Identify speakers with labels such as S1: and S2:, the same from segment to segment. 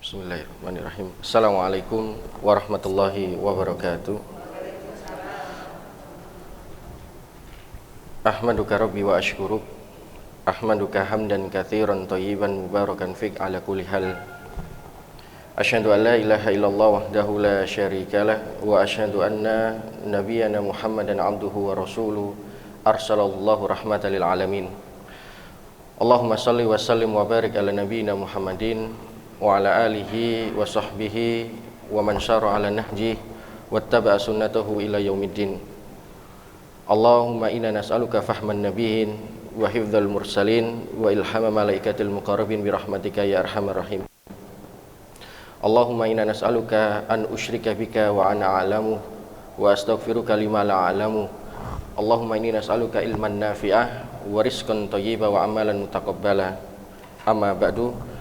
S1: Bismillahirrahmanirrahim. Assalamualaikum warahmatullahi wabarakatuh. Ahmaduka rabbi wa ashkuruk. Ahmaduka hamdan katsiran thayyiban mubarakan fik ala kulli hal. Asyhadu an la ilaha illallah wahdahu la syarikalah wa asyhadu anna nabiyyana Muhammadan abduhu wa rasuluhu arsalallahu rahmatan lil alamin. Allahumma salli wa sallim wa barik ala nabiyyina Muhammadin wa ala alihi wa sahbihi wa man syara ala nahjih wattaba'a sunnatahu ila yaumiddin. Allahumma inna nas'aluka fahman nabiyyin wa hifdzal mursalin wa ilhama malaikatil muqarrabin bi rahmatika ya arhamar rahim. Allahumma inna nas'aluka an usyrika bika wa ana a'lamu wa astaghfiruka lima la a'lamu. Allahumma inni nas'aluka ilman nafi'ah wa rizqan thayyiban wa amalan mutaqabbala. Amma ba'du.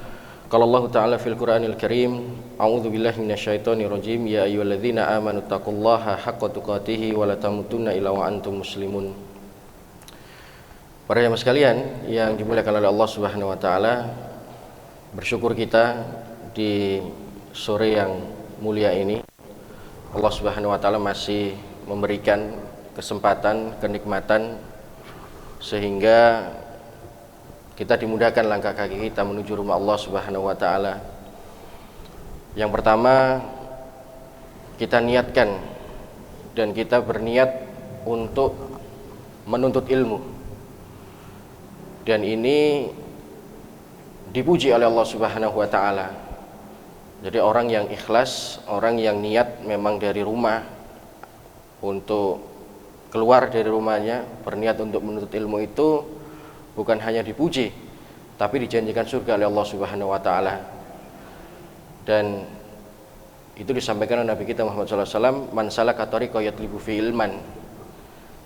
S1: Qala Allah Ta'ala fil Qur'anil Karim, a'udzu billahi minasyaitonir rajim, ya ayyuhalladzina amanu taqullaha haqqa tuqatih wa la tamutunna illa wa antum muslimun. Para jamaah sekalian yang dimuliakan oleh Allah Subhanahu wa taala, bersyukur kita di sore yang mulia ini Allah Subhanahu wa taala masih memberikan kesempatan, kenikmatan sehingga kita dimudahkan langkah kaki kita menuju rumah Allah Subhanahu wa taala. Yang pertama, kita niatkan dan kita berniat untuk menuntut ilmu. Dan ini dipuji oleh Allah Subhanahu wa taala. Jadi orang yang ikhlas, orang yang niat memang dari rumah untuk keluar dari rumahnya, berniat untuk menuntut ilmu itu bukan hanya dipuji, tapi dijanjikan surga oleh Allah Subhanahu wa taala. Dan itu disampaikan oleh Nabi kita Muhammad sallallahu alaihi wasallam, man salaka tariqan yatlubu fi ilman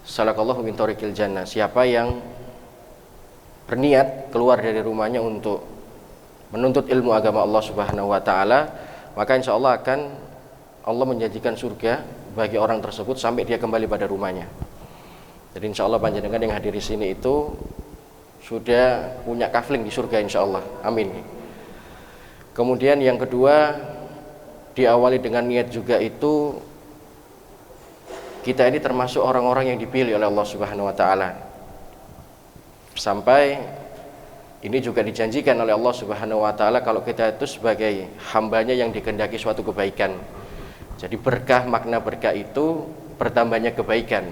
S1: salakallahu min tariqil jannah. Siapa yang berniat keluar dari rumahnya untuk menuntut ilmu agama Allah Subhanahu wa taala, maka insyaallah akan Allah menjanjikan surga bagi orang tersebut sampai dia kembali pada rumahnya. Jadi insyaallah panjenengan yang hadir di sini itu sudah punya kafling di surga insyaallah. Amin. Kemudian yang kedua, diawali dengan niat juga itu, kita ini termasuk orang-orang yang dipilih oleh Allah Subhanahu wa taala. Sampai ini juga dijanjikan oleh Allah Subhanahu wa taala kalau kita itu sebagai hambanya yang dikehendaki suatu kebaikan. Jadi berkah, makna berkah itu bertambahnya kebaikan.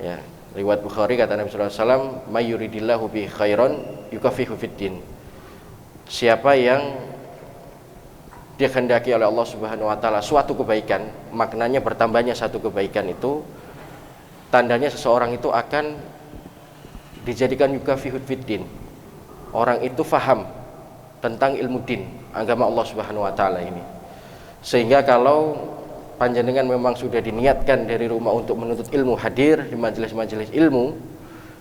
S1: Ya, riwayat Bukhari kata Nabi sallallahu alaihi wasallam, "May yuridillahu bi khairan yukafihu fiddin." Siapa yang dikehendaki oleh Allah Subhanahu wa taala suatu kebaikan, maknanya bertambahnya satu kebaikan itu tandanya seseorang itu akan dijadikan yukafihu fiddin. Orang itu faham tentang ilmu din, agama Allah Subhanahu wa taala ini. Sehingga kalau panjenengan memang sudah diniatkan dari rumah untuk menuntut ilmu, hadir di majelis-majelis ilmu,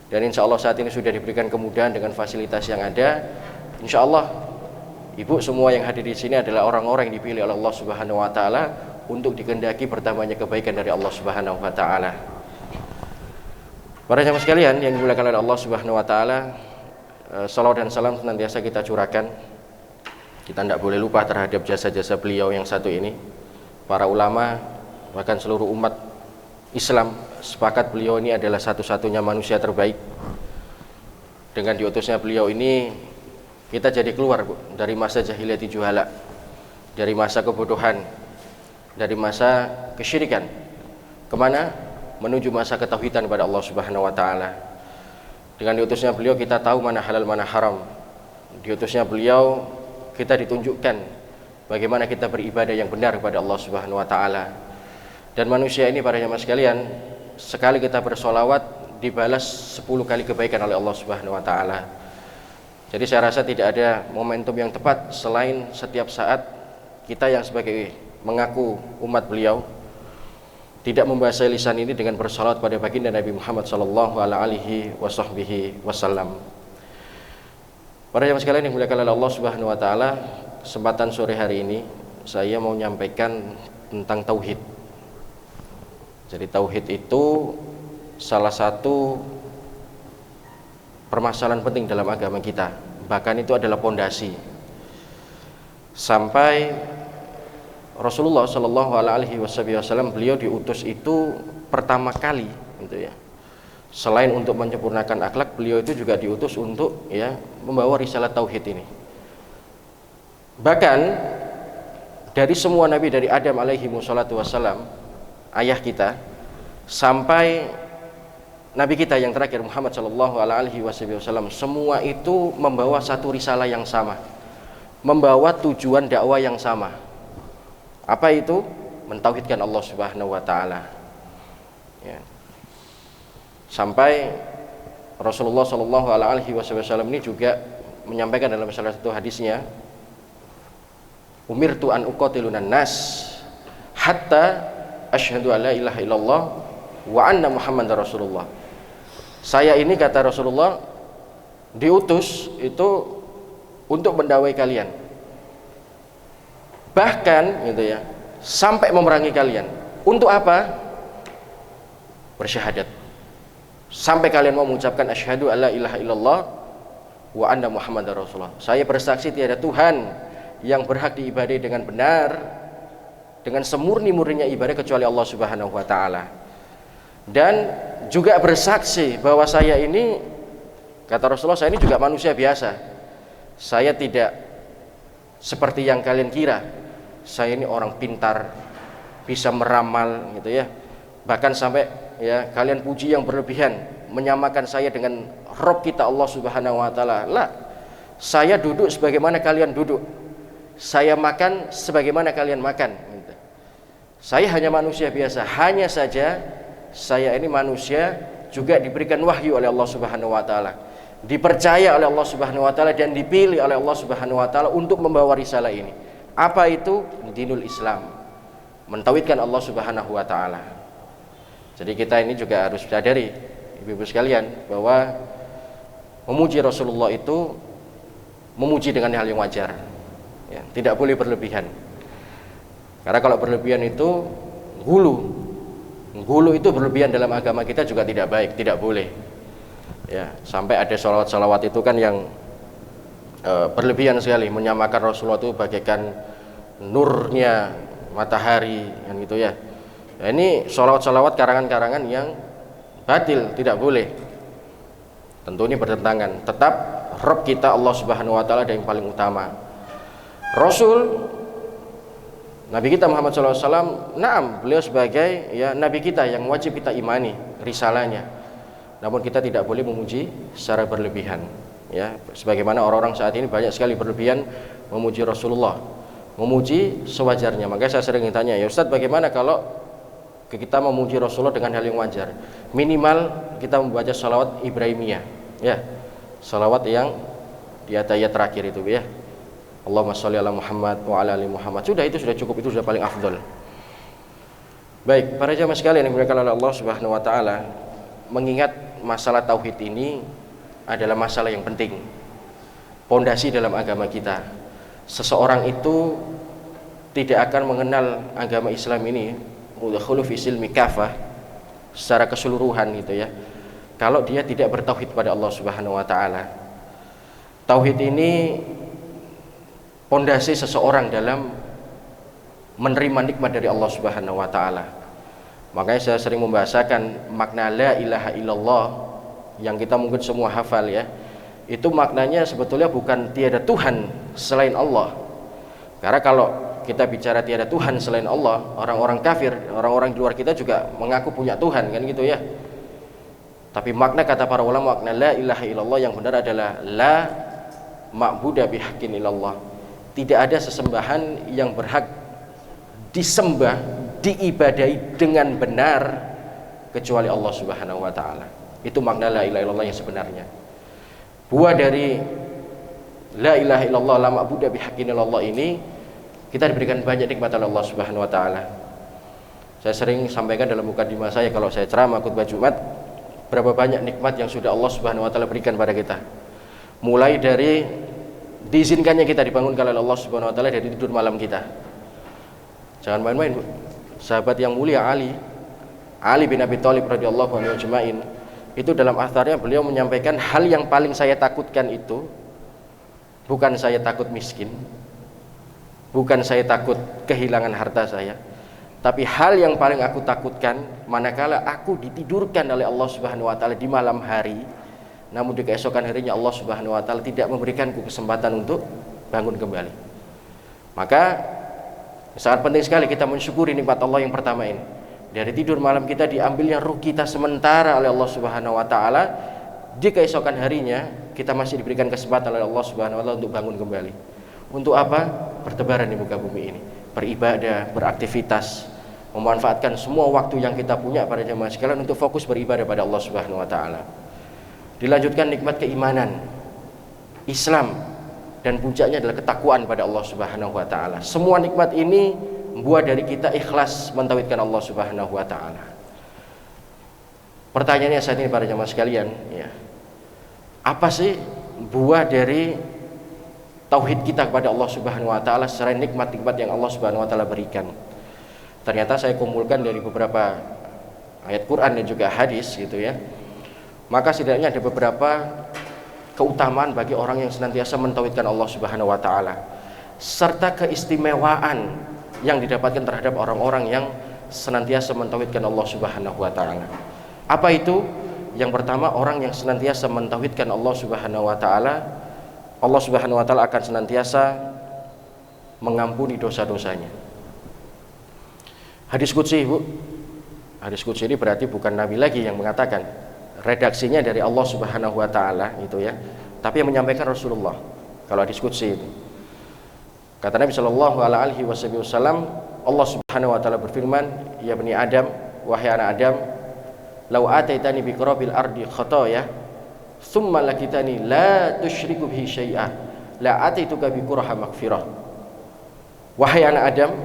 S1: dan insya Allah saat ini sudah diberikan kemudahan dengan fasilitas yang ada, insya Allah ibu semua yang hadir di sini adalah orang-orang yang dipilih oleh Allah Subhanahu wa taala untuk dikehendaki bertambahnya kebaikan dari Allah Subhanahu wa taala. Para jamaah sekalian yang dimuliakan oleh Allah Subhanahu wa taala, salawat dan salam senantiasa kita curahkan. Kita tidak boleh lupa terhadap jasa-jasa beliau yang satu ini. Para ulama, bahkan seluruh umat Islam sepakat beliau ini adalah satu-satunya manusia terbaik. Dengan diutusnya beliau ini, kita jadi keluar dari masa jahiliyah juhala, dari masa kebodohan, dari masa kesyirikan. Kemana? Menuju masa ketauhidan kepada Allah Subhanahu wa taala. Dengan diutusnya beliau kita tahu mana halal mana haram. Diutusnya beliau kita ditunjukkan bagaimana kita beribadah yang benar kepada Allah Subhanahu wa taala. Dan manusia ini para jamaah sekalian, sekali kita bersolawat dibalas 10 kali kebaikan oleh Allah Subhanahu wa taala. Jadi saya rasa tidak ada momentum yang tepat selain setiap saat kita yang sebagai mengaku umat beliau tidak membasahi lisan ini dengan bersalawat pada baginda Nabi Muhammad sallallahu alaihi wasallam. Para jamaah sekalian yang dimuliakan oleh Allah Subhanahu wa taala, kesempatan sore hari ini saya mau menyampaikan tentang tauhid. Jadi tauhid itu salah satu permasalahan penting dalam agama kita. Bahkan itu adalah pondasi. sampai Rasulullah Shallallahu Alaihi Wasallam beliau diutus itu pertama kali gitu ya. Selain untuk menyempurnakan akhlak, beliau itu juga diutus untuk ya membawa risalah tauhid ini. Bahkan dari semua nabi dari Adam alaihi wassalatu wassalam, ayah kita, sampai nabi kita yang terakhir Muhammad Shallallahu Alaihi Wasallam, semua itu membawa satu risalah yang sama, membawa tujuan dakwah yang sama. Apa itu? Mentauhidkan Allah Subhanahu wa taala. Ya. Sampai Rasulullah Shallallahu Alaihi Wasallam ini juga menyampaikan dalam salah satu hadisnya, umirtu an uqatilunan nas hatta asyhadu alla ilaha illallah wa anna muhammadar rasulullah. Saya ini, kata Rasulullah, diutus itu untuk mendakwai kalian, bahkan gitu ya, sampai memerangi kalian. Untuk apa? Bersyahadat. Sampai kalian mau mengucapkan asyhadu alla ilaha illallah wa anna muhammadar rasulullah. Saya bersaksi tiada Tuhan yang berhak diibadahi dengan benar, dengan semurni-murninya ibadah kecuali Allah Subhanahu wa taala. Dan juga bersaksi bahwa saya ini, kata Rasulullah, saya ini juga manusia biasa. Saya tidak seperti yang kalian kira. Saya ini orang pintar, bisa meramal gitu ya. Bahkan sampai ya kalian puji yang berlebihan, menyamakan saya dengan Rabb kita Allah Subhanahu wa taala. Lah, saya duduk sebagaimana kalian duduk. Saya makan sebagaimana kalian makan gitu. Saya hanya manusia biasa. Hanya saja saya ini manusia juga diberikan wahyu oleh Allah Subhanahu wa taala, dipercaya oleh Allah Subhanahu wa taala, dan dipilih oleh Allah Subhanahu wa taala untuk membawa risalah ini. Apa itu? Dinul Islam, mentauhidkan Allah Subhanahu wa taala. Jadi kita ini juga harus sadari, ibu-ibu sekalian, bahwa memuji Rasulullah itu memuji dengan hal yang wajar ya, tidak boleh berlebihan. Karena kalau berlebihan itu Gulu itu berlebihan dalam agama kita juga tidak baik, tidak boleh. Ya, sampai ada salawat itu kan yang berlebihan sekali, menyamakan Rasulullah itu bagaikan nurnya matahari, kan gitu ya. Nah, ini salawat karangan-karangan yang batil, tidak boleh. Tentu ini bertentangan. Tetap Rabb kita Allah Subhanahu wa taala yang paling utama. Rasul Nabi kita Muhammad SAW, naam, beliau sebagai ya Nabi kita yang wajib kita imani risalahnya. Namun kita tidak boleh memuji secara berlebihan. Ya, sebagaimana orang-orang saat ini banyak sekali berlebihan memuji Rasulullah, memuji sewajarnya. Makanya saya sering ditanya, ya Ustadz, bagaimana kalau kita memuji Rasulullah dengan hal yang wajar? Minimal kita membaca salawat Ibrahimiyah, ya, salawat yang di ayat terakhir itu, ya. Allahumma sholli ala Muhammad wa ala ali Muhammad. Sudah, itu sudah cukup, itu sudah paling afdol. Baik, para jamaah sekalian yang dimuliakan oleh Allah Subhanahu wa taala, mengingat masalah tauhid ini adalah masalah yang penting, pondasi dalam agama kita. Seseorang itu tidak akan mengenal agama Islam ini udkhulu fi silmi kafah secara keseluruhan gitu ya, kalau dia tidak bertauhid pada Allah Subhanahu wa taala. Tauhid ini pondasi seseorang dalam menerima nikmat dari Allah Subhanahu wa taala. Makanya saya sering membahasakan makna la ilaha illallah yang kita mungkin semua hafal ya. Itu maknanya sebetulnya bukan tiada Tuhan selain Allah. Karena kalau kita bicara tiada Tuhan selain Allah, orang-orang kafir, orang-orang di luar kita juga mengaku punya Tuhan, kan gitu ya. Tapi makna kata para ulama, makna la ilaha illallah yang benar adalah la ma'buda bihaqqin illallah. Tidak ada sesembahan yang berhak disembah, diibadahi dengan benar kecuali Allah Subhanahu wa taala. Itu makna la ilaha illallah yang sebenarnya. Buah dari la ilaha illallah, la ma'budu bihaqqin illallah ini, kita diberikan banyak nikmat oleh Allah Subhanahu wa taala. Saya sering sampaikan dalam mukadimah saya kalau saya ceramah khutbah Jumat, berapa banyak nikmat yang sudah Allah Subhanahu wa taala berikan pada kita. Mulai dari diizinkannya kita dibangunkan oleh Allah Subhanahu wa taala dari tidur malam kita. Jangan main-main, Bu. Sahabat yang mulia Ali bin Abi Thalib radhiyallahu anhu ajma'in, itu dalam atharnya beliau menyampaikan, hal yang paling saya takutkan itu bukan saya takut miskin, bukan saya takut kehilangan harta saya, tapi hal yang paling aku takutkan manakala aku ditidurkan oleh Allah Subhanahu wa taala di malam hari, namun di keesokan harinya Allah Subhanahu wa taala tidak memberikanku kesempatan untuk bangun kembali. Maka sangat penting sekali kita mensyukuri nikmat Allah yang pertama ini. Dari tidur malam kita diambilnya ruh kita sementara oleh Allah Subhanahu wa taala, di keesokan harinya kita masih diberikan kesempatan oleh Allah Subhanahu wa taala untuk bangun kembali. Untuk apa? Bertebaran di muka bumi ini, beribadah, beraktivitas, memanfaatkan semua waktu yang kita punya pada jamaah sekalian untuk fokus beribadah pada Allah Subhanahu wa taala. Dilanjutkan nikmat keimanan, Islam, dan puncaknya adalah ketakwaan pada Allah Subhanahu wa taala. Semua nikmat ini membuat dari kita ikhlas mentauhidkan Allah Subhanahu wa taala. Pertanyaannya saat ini para jamaah sekalian, ya. Apa sih buah dari tauhid kita kepada Allah Subhanahu wa taala selain nikmat-nikmat yang Allah Subhanahu wa taala berikan? Ternyata saya kumpulkan dari beberapa ayat Quran dan juga hadis gitu ya. Maka setidaknya ada beberapa keutamaan bagi orang yang senantiasa mentauhidkan Allah Subhanahu wa taala, serta keistimewaan yang didapatkan terhadap orang-orang yang senantiasa mentauhidkan Allah Subhanahu wa taala. Apa itu? Yang pertama, orang yang senantiasa mentauhidkan Allah Subhanahu wa taala, Allah Subhanahu wa taala akan senantiasa mengampuni dosa-dosanya. Hadis qudsi, Bu. Hadis qudsi ini berarti bukan nabi lagi yang mengatakan. Redaksinya dari Allah Subhanahu wa taala itu ya. Tapi yang menyampaikan Rasulullah. Kalau hadis qudsi itu. Kata Nabi sallallahu alaihi wasallam, Allah Subhanahu wa taala berfirman, "Ya bani Adam, wahai anak Adam, lau ataitani bi qurabil ardi khataya, thumma lakitani la tusyriku bihi syai'a, la ataituka bi quraha maghfirah." Wahai anak Adam,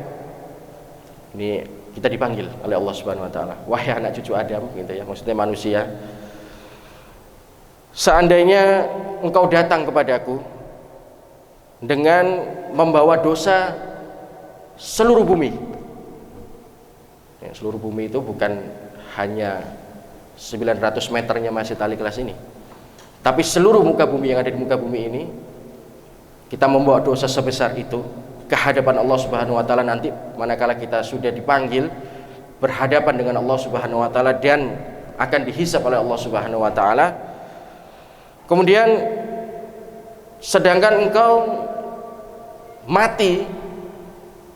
S1: ini kita dipanggil oleh Allah Subhanahu wa taala. Wahai anak cucu Adam gitu ya, maksudnya manusia. Seandainya engkau datang kepadaku dengan membawa dosa seluruh bumi, ya, seluruh bumi itu bukan hanya 900 meternya Masjid Al-Ikhlas ini, tapi seluruh muka bumi yang ada di muka bumi ini, kita membawa dosa sebesar itu ke hadapan Allah Subhanahu wa taala nanti manakala kita sudah dipanggil berhadapan dengan Allah Subhanahu wa taala dan akan dihisab oleh Allah Subhanahu wa taala. Kemudian sedangkan engkau mati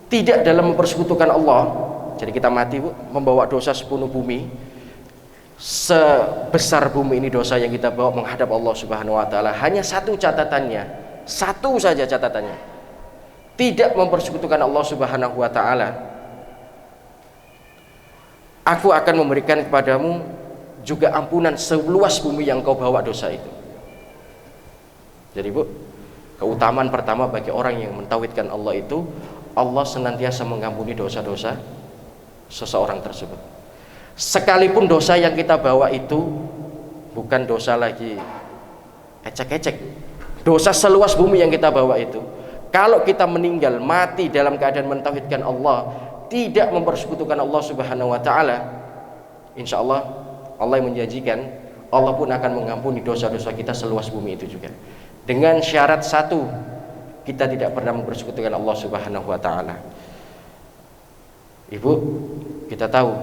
S1: tidak dalam mempersekutukan Allah. Jadi kita mati, Bu, membawa dosa sepenuh bumi. Sebesar bumi ini dosa yang kita bawa menghadap Allah Subhanahu wa taala. Hanya satu catatannya, satu saja catatannya. Tidak mempersekutukan Allah Subhanahu wa taala. Aku akan memberikan kepadamu juga ampunan seluas bumi yang kau bawa dosa itu. Jadi, Bu, keutamaan pertama bagi orang yang mentauhidkan Allah itu, Allah senantiasa mengampuni dosa-dosa seseorang tersebut. Sekalipun dosa yang kita bawa itu bukan dosa lagi ecek-ecek, dosa seluas bumi yang kita bawa itu, kalau kita meninggal mati dalam keadaan mentauhidkan Allah, tidak mempersekutukan Allah Subhanahu wa taala, insya Allah Allah yang menjanjikan Allah pun akan mengampuni dosa-dosa kita seluas bumi itu juga. Dengan syarat satu, kita tidak pernah mempersekutukan Allah Subhanahu wa taala. Ibu, kita tahu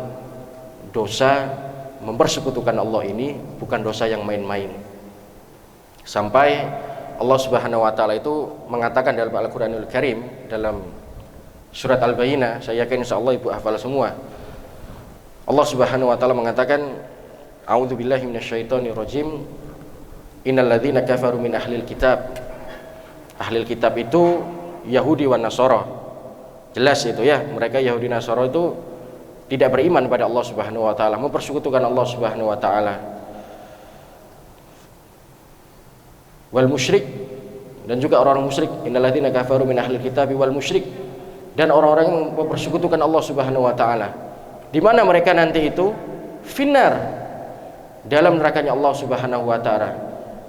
S1: dosa mempersekutukan Allah ini bukan dosa yang main-main. Sampai Allah Subhanahu wa taala itu mengatakan dalam Al-Qur'anul Karim dalam surat Al-Bayyinah, saya yakin insyaallah Ibu hafal semua. Allah Subhanahu wa taala mengatakan, "A'udzubillahi minasyaitonirrajim. Innalladzina kafaru min ahlil kitab." Ahlil kitab itu Yahudi wan Nasara. Jelas itu ya, mereka Yahudi Nasara itu tidak beriman pada Allah Subhanahu wa taala, mempersekutukan Allah Subhanahu wa taala. Wal musyrik, dan juga orang-orang musyrik, innalladzina kafaru min ahlil kitab wal musyrik, dan orang-orang yang mempersekutukan Allah Subhanahu wa taala. Di mana mereka nanti itu? Finnar, dalam nerakanya Allah Subhanahu wa taala.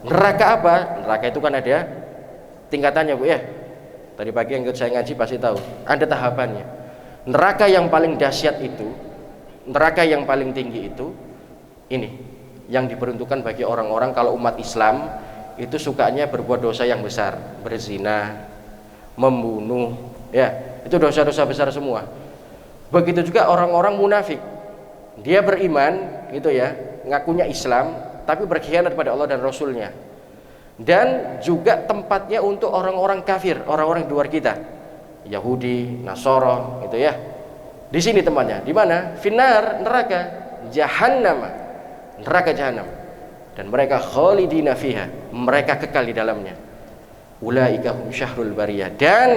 S1: Neraka apa? Neraka itu kan ada tingkatannya, Bu ya. Tadi pagi yang ikut saya ngaji pasti tahu, ada tahapannya. Neraka yang paling dahsyat itu, neraka yang paling tinggi itu, ini yang diperuntukkan bagi orang-orang kalau umat Islam itu sukanya berbuat dosa yang besar, berzina, membunuh, Ya, itu dosa-dosa besar semua. Begitu juga orang-orang munafik. Dia beriman gitu ya, ngakunya Islam tapi berkhianat pada Allah dan Rasulnya. Dan juga tempatnya untuk orang-orang kafir, orang-orang di luar kita, Yahudi, Nasara gitu ya. Di sini tempatnya, di mana? Finnar, neraka jahannam, neraka jahanam. Dan mereka khalidina fiha, mereka kekal di dalamnya. Ulaika hum syahrul bariyah, dan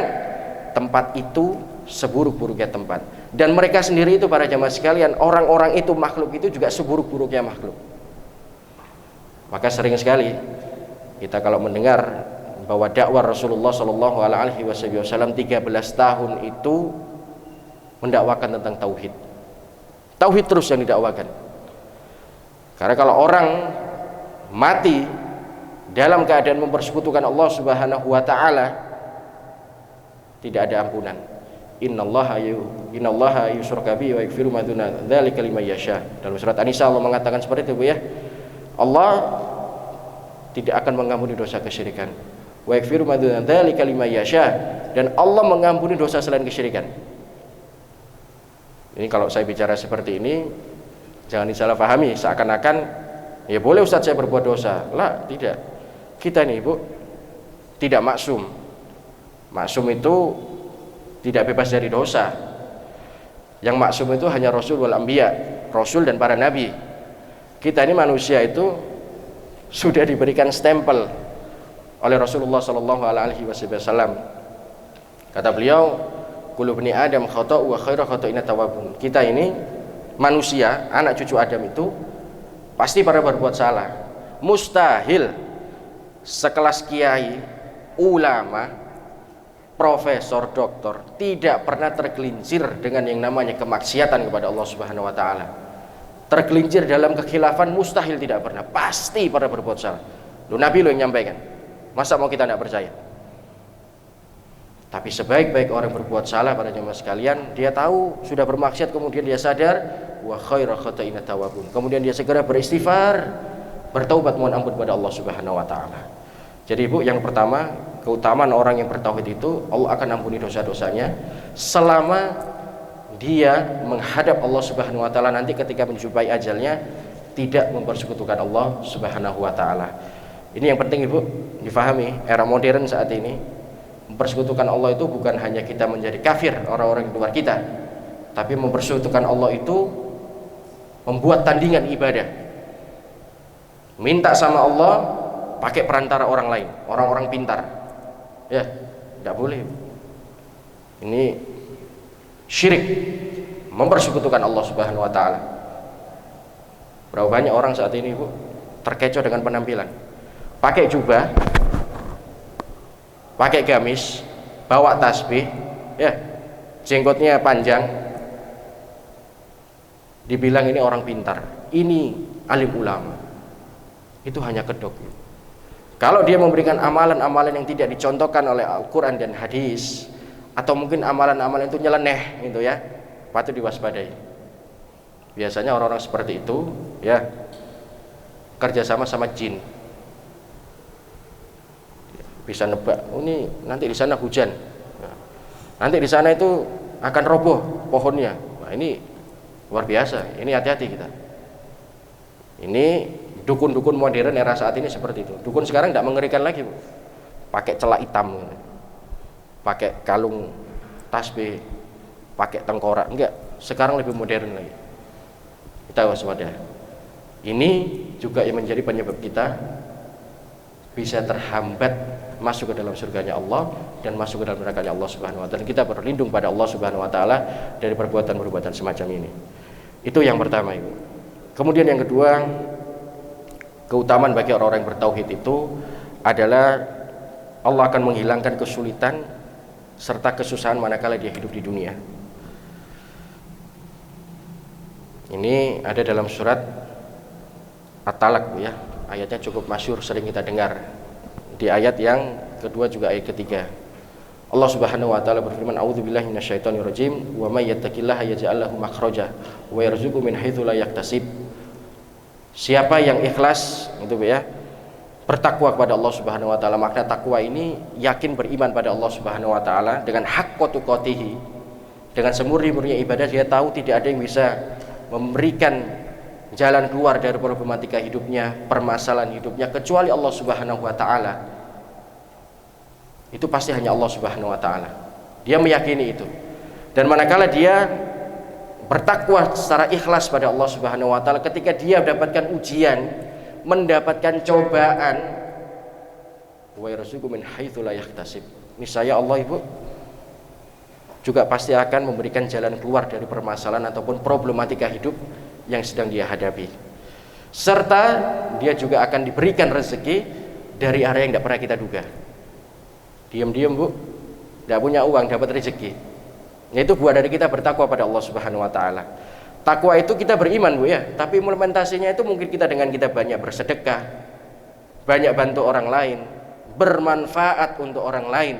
S1: tempat itu seburuk-buruknya tempat. Dan mereka sendiri itu, para jamaah sekalian, orang-orang itu, makhluk itu juga seburuk-buruknya makhluk. Maka sering sekali kita kalau mendengar bahwa dakwah Rasulullah Shallallahu Alaihi Wasallam 13 tahun itu mendakwakan tentang tauhid. Tauhid terus yang didakwakan. Karena kalau orang mati dalam keadaan mempersekutukan Allah Subhanahu wa taala, tidak ada ampunan. Innallaha yusyraka bihi wa yaghfiru ma duna dzalika liman yasha. Dalam surat An-Nisa Allah mengatakan seperti itu, Bu ya. Allah tidak akan mengampuni dosa kesyirikan. Wa yaghfiru ma duna dzalika liman yasha, dan Allah mengampuni dosa selain kesyirikan. Ini kalau saya bicara seperti ini jangan disalahpahami seakan-akan ya boleh Ustaz saya berbuat dosa. Lah, tidak. Kita nih, Bu, tidak maksum. Maksum itu tidak bebas dari dosa. Yang maksum itu hanya Rasul wal Anbiya, Rasul dan para nabi. Kita ini manusia itu sudah diberikan stempel oleh Rasulullah Sallallahu Alaihi Wasallam. Kata beliau, kullu bani Adam khata'u wa khairu khata'ina tawwabun. Kita ini manusia, anak cucu Adam itu pasti pada berbuat salah. Mustahil sekelas kiai, ulama, profesor, doktor tidak pernah tergelincir dengan yang namanya kemaksiatan kepada Allah Subhanahu wa taala. Tergelincir dalam kekhilafan mustahil, tidak pernah. Pasti pada berbuat salah. Loh, Nabi lo yang nyampaikan. Masa mau kita tidak percaya? Tapi sebaik-baik orang berbuat salah, pada jemaah sekalian, dia tahu sudah bermaksiat, kemudian dia sadar, wa khairu khata'ina tawwabun. Kemudian dia segera beristighfar, bertaubat mohon ampun kepada Allah Subhanahu wa taala. Jadi, Bu, yang pertama, keutamaan orang yang bertauhid itu Allah akan ampuni dosa-dosanya selama dia menghadap Allah Subhanahu wa taala nanti ketika menjumpai ajalnya tidak mempersekutukan Allah Subhanahu wa taala. Ini yang penting, Ibu, difahami era modern saat ini. Mempersekutukan Allah itu bukan hanya kita menjadi kafir, orang-orang di luar kita, tapi mempersekutukan Allah itu membuat tandingan ibadah, minta sama Allah pakai perantara orang lain, orang-orang pintar, ya tidak boleh. Ini syirik, mempersekutukan Allah Subhanahu wa taala. Berapa banyak orang saat ini, Bu, terkecoh dengan penampilan, pakai jubah, pakai gamis, bawa tasbih, ya, jenggotnya panjang, dibilang ini orang pintar, ini alim ulama. Itu hanya kedok. Kalau dia memberikan amalan-amalan yang tidak dicontohkan oleh Al-Quran dan hadis, atau mungkin amalan-amalan itu nyeleneh gitu ya, patut diwaspadai. Biasanya orang-orang seperti itu ya kerjasama sama jin. Bisa nebak, oh ini nanti di sana hujan, nanti di sana itu akan roboh pohonnya. Nah, ini luar biasa. Ini hati-hati kita. Ini dukun-dukun modern era saat ini seperti itu. Dukun sekarang tidak mengerikan lagi, Bu. Pakai celak hitam, pakai kalung tasbih, pakai tengkorak. Enggak, sekarang lebih modern lagi. Kita waspada. Ini juga yang menjadi penyebab kita bisa terhambat masuk ke dalam surganya Allah dan masuk ke dalam nerakanya Allah Subhanahu wa taala. Dan kita berlindung pada Allah Subhanahu wa taala dari perbuatan-perbuatan semacam ini. Itu yang pertama, Ibu. Kemudian yang kedua, keutamaan bagi orang-orang yang bertauhid itu adalah Allah akan menghilangkan kesulitan serta kesusahan manakala dia hidup di dunia. Ini ada dalam surat At-Talaq, Bu ya. Ayatnya cukup masyhur, sering kita dengar. Di ayat yang kedua juga ayat ketiga, Allah Subhanahu wa taala berfirman, a'udzubillahi minasyaitonirrajim, wa may yattaqillaha yaj'al lahu makhraja wa yarzuqhu min haitsu la yahtasib. Siapa yang ikhlas, itu Bu ya, bertakwa kepada Allah Subhanahu wa taala. Makna takwa ini yakin beriman pada Allah Subhanahu wa taala dengan haqqa tuqatihi, dengan semurni-murninya ibadah. Dia tahu tidak ada yang bisa memberikan jalan keluar dari problematika hidupnya, permasalahan hidupnya, kecuali Allah Subhanahu wa taala. Itu pasti hanya Allah Subhanahu wa taala. Dia meyakini itu. Dan manakala dia bertakwa secara ikhlas pada Allah Subhanahu wa taala, ketika dia mendapatkan ujian, mendapatkan cobaan, wa yarzuqu min haitsu la yahtasib. Niscaya Allah Ibu juga pasti akan memberikan jalan keluar dari permasalahan ataupun problematika hidup yang sedang dia hadapi. Serta dia juga akan diberikan rezeki dari arah yang tidak pernah kita duga. Diam-diam Bu, tidak punya uang dapat rezeki. Itu buah dari kita bertakwa pada Allah Subhanahu wa taala. Takwa itu kita beriman Bu ya, tapi implementasinya itu mungkin kita dengan kita banyak bersedekah, banyak bantu orang lain, bermanfaat untuk orang lain,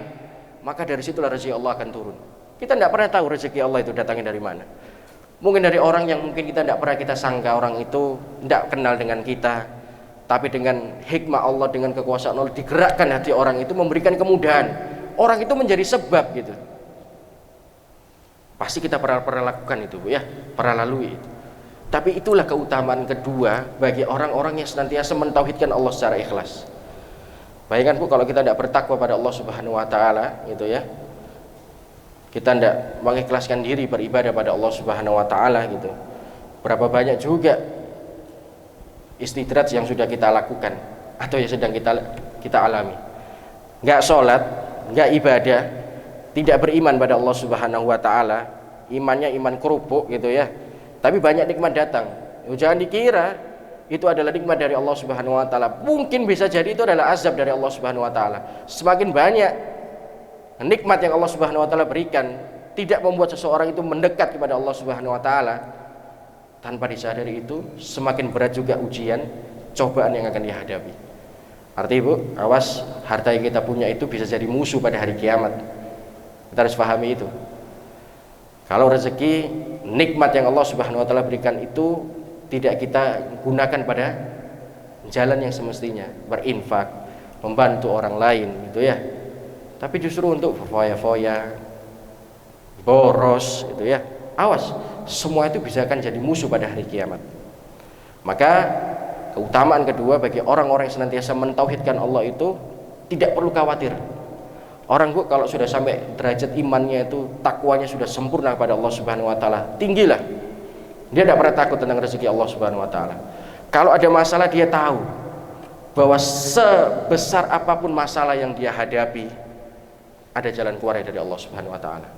S1: maka dari situlah rezeki Allah akan turun. Kita tidak pernah tahu rezeki Allah itu datangnya dari mana. Mungkin dari orang yang mungkin kita tidak pernah kita sangka, orang itu tidak kenal dengan kita, tapi dengan hikmah Allah, dengan kekuasaan Allah, digerakkan hati orang itu memberikan kemudahan. Orang itu menjadi sebab gitu. Pasti kita pernah lakukan itu Bu ya, pernah lalui itu. Tapi itulah keutamaan kedua bagi orang-orang yang senantiasa mentauhidkan Allah secara ikhlas. Bayangkan Bu, kalau kita tidak bertakwa pada Allah Subhanahu wa taala gitu ya, kita tidak mengikhlaskan diri beribadah pada Allah Subhanahu wa taala gitu, berapa banyak juga istidraj yang sudah kita lakukan atau yang sedang kita alami. Nggak sholat, nggak ibadah, tidak beriman pada Allah Subhanahu wa taala, imannya iman kerupuk gitu ya. Tapi banyak nikmat datang. Jangan dikira itu adalah nikmat dari Allah Subhanahu wa taala. Mungkin bisa jadi itu adalah azab dari Allah Subhanahu wa taala. Semakin banyak nikmat yang Allah Subhanahu wa taala berikan tidak membuat seseorang itu mendekat kepada Allah Subhanahu wa taala, tanpa disadari itu semakin berat juga ujian, cobaan yang akan dihadapi. Artinya Bu, awas, harta yang kita punya itu bisa jadi musuh pada hari kiamat. Kita harus pahami itu. Kalau rezeki, nikmat yang Allah Subhanahu wa taala berikan itu tidak kita gunakan pada jalan yang semestinya, berinfak, membantu orang lain gitu ya. Tapi justru untuk foya-foya, boros gitu ya. Awas, semua itu bisa akan jadi musuh pada hari kiamat. Maka keutamaan kedua bagi orang-orang yang senantiasa mentauhidkan Allah itu tidak perlu khawatir. Orang Bu kalau sudah sampai derajat imannya itu, takwanya sudah sempurna kepada Allah Subhanahu wa taala, tinggilah. Dia tidak pernah takut tentang rezeki Allah Subhanahu wa taala. Kalau ada masalah dia tahu bahwa sebesar apapun masalah yang dia hadapi, ada jalan keluar dari Allah Subhanahu wa taala.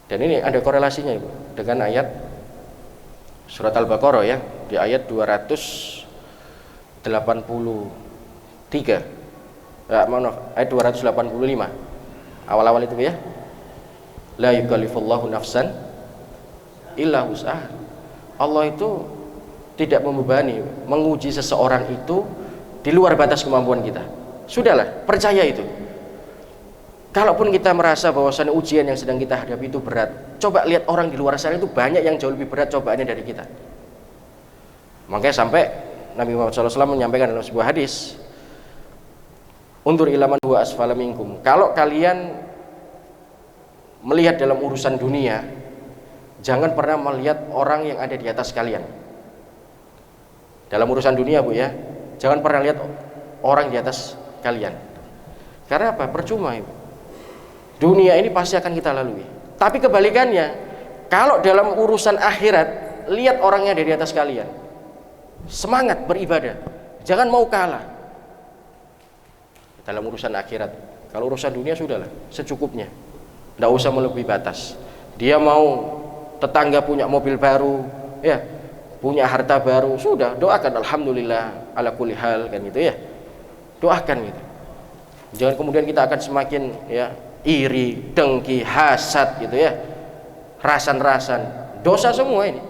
S1: Dan ini ada korelasinya Ibu dengan ayat surat Al-Baqarah ya, di ayat 283. Ayat 285 awal-awal itu ya, la yukallifullahu nafsan illa wus'aha. Allah itu tidak membebani, menguji seseorang itu di luar batas kemampuan kita. Sudahlah, percaya itu. Kalaupun kita merasa bahwasannya ujian yang sedang kita hadapi itu berat, coba lihat orang di luar sana itu banyak yang jauh lebih berat cobaannya dari kita. Makanya sampai Nabi Muhammad SAW menyampaikan dalam sebuah hadis, undur ilaman huwa asfala minkum. Kalau kalian melihat dalam urusan dunia, jangan pernah melihat orang yang ada di atas kalian. Dalam urusan dunia Bu ya, jangan pernah lihat orang di atas kalian. Karena apa? Percuma Ibu. Dunia ini pasti akan kita lalui. Tapi kebalikannya, kalau dalam urusan akhirat, lihat orangnya dari atas kalian. Semangat beribadah, jangan mau kalah. Dalam urusan akhirat, kalau urusan dunia sudahlah secukupnya, tidak usah melebihi batas. Dia mau tetangga punya mobil baru ya, punya harta baru, sudah doakan alhamdulillah ala kulli hal kan gitu ya, doakan gitu. Jangan kemudian kita akan semakin ya iri, dengki, hasad gitu ya, rasan-rasan, dosa semua ini,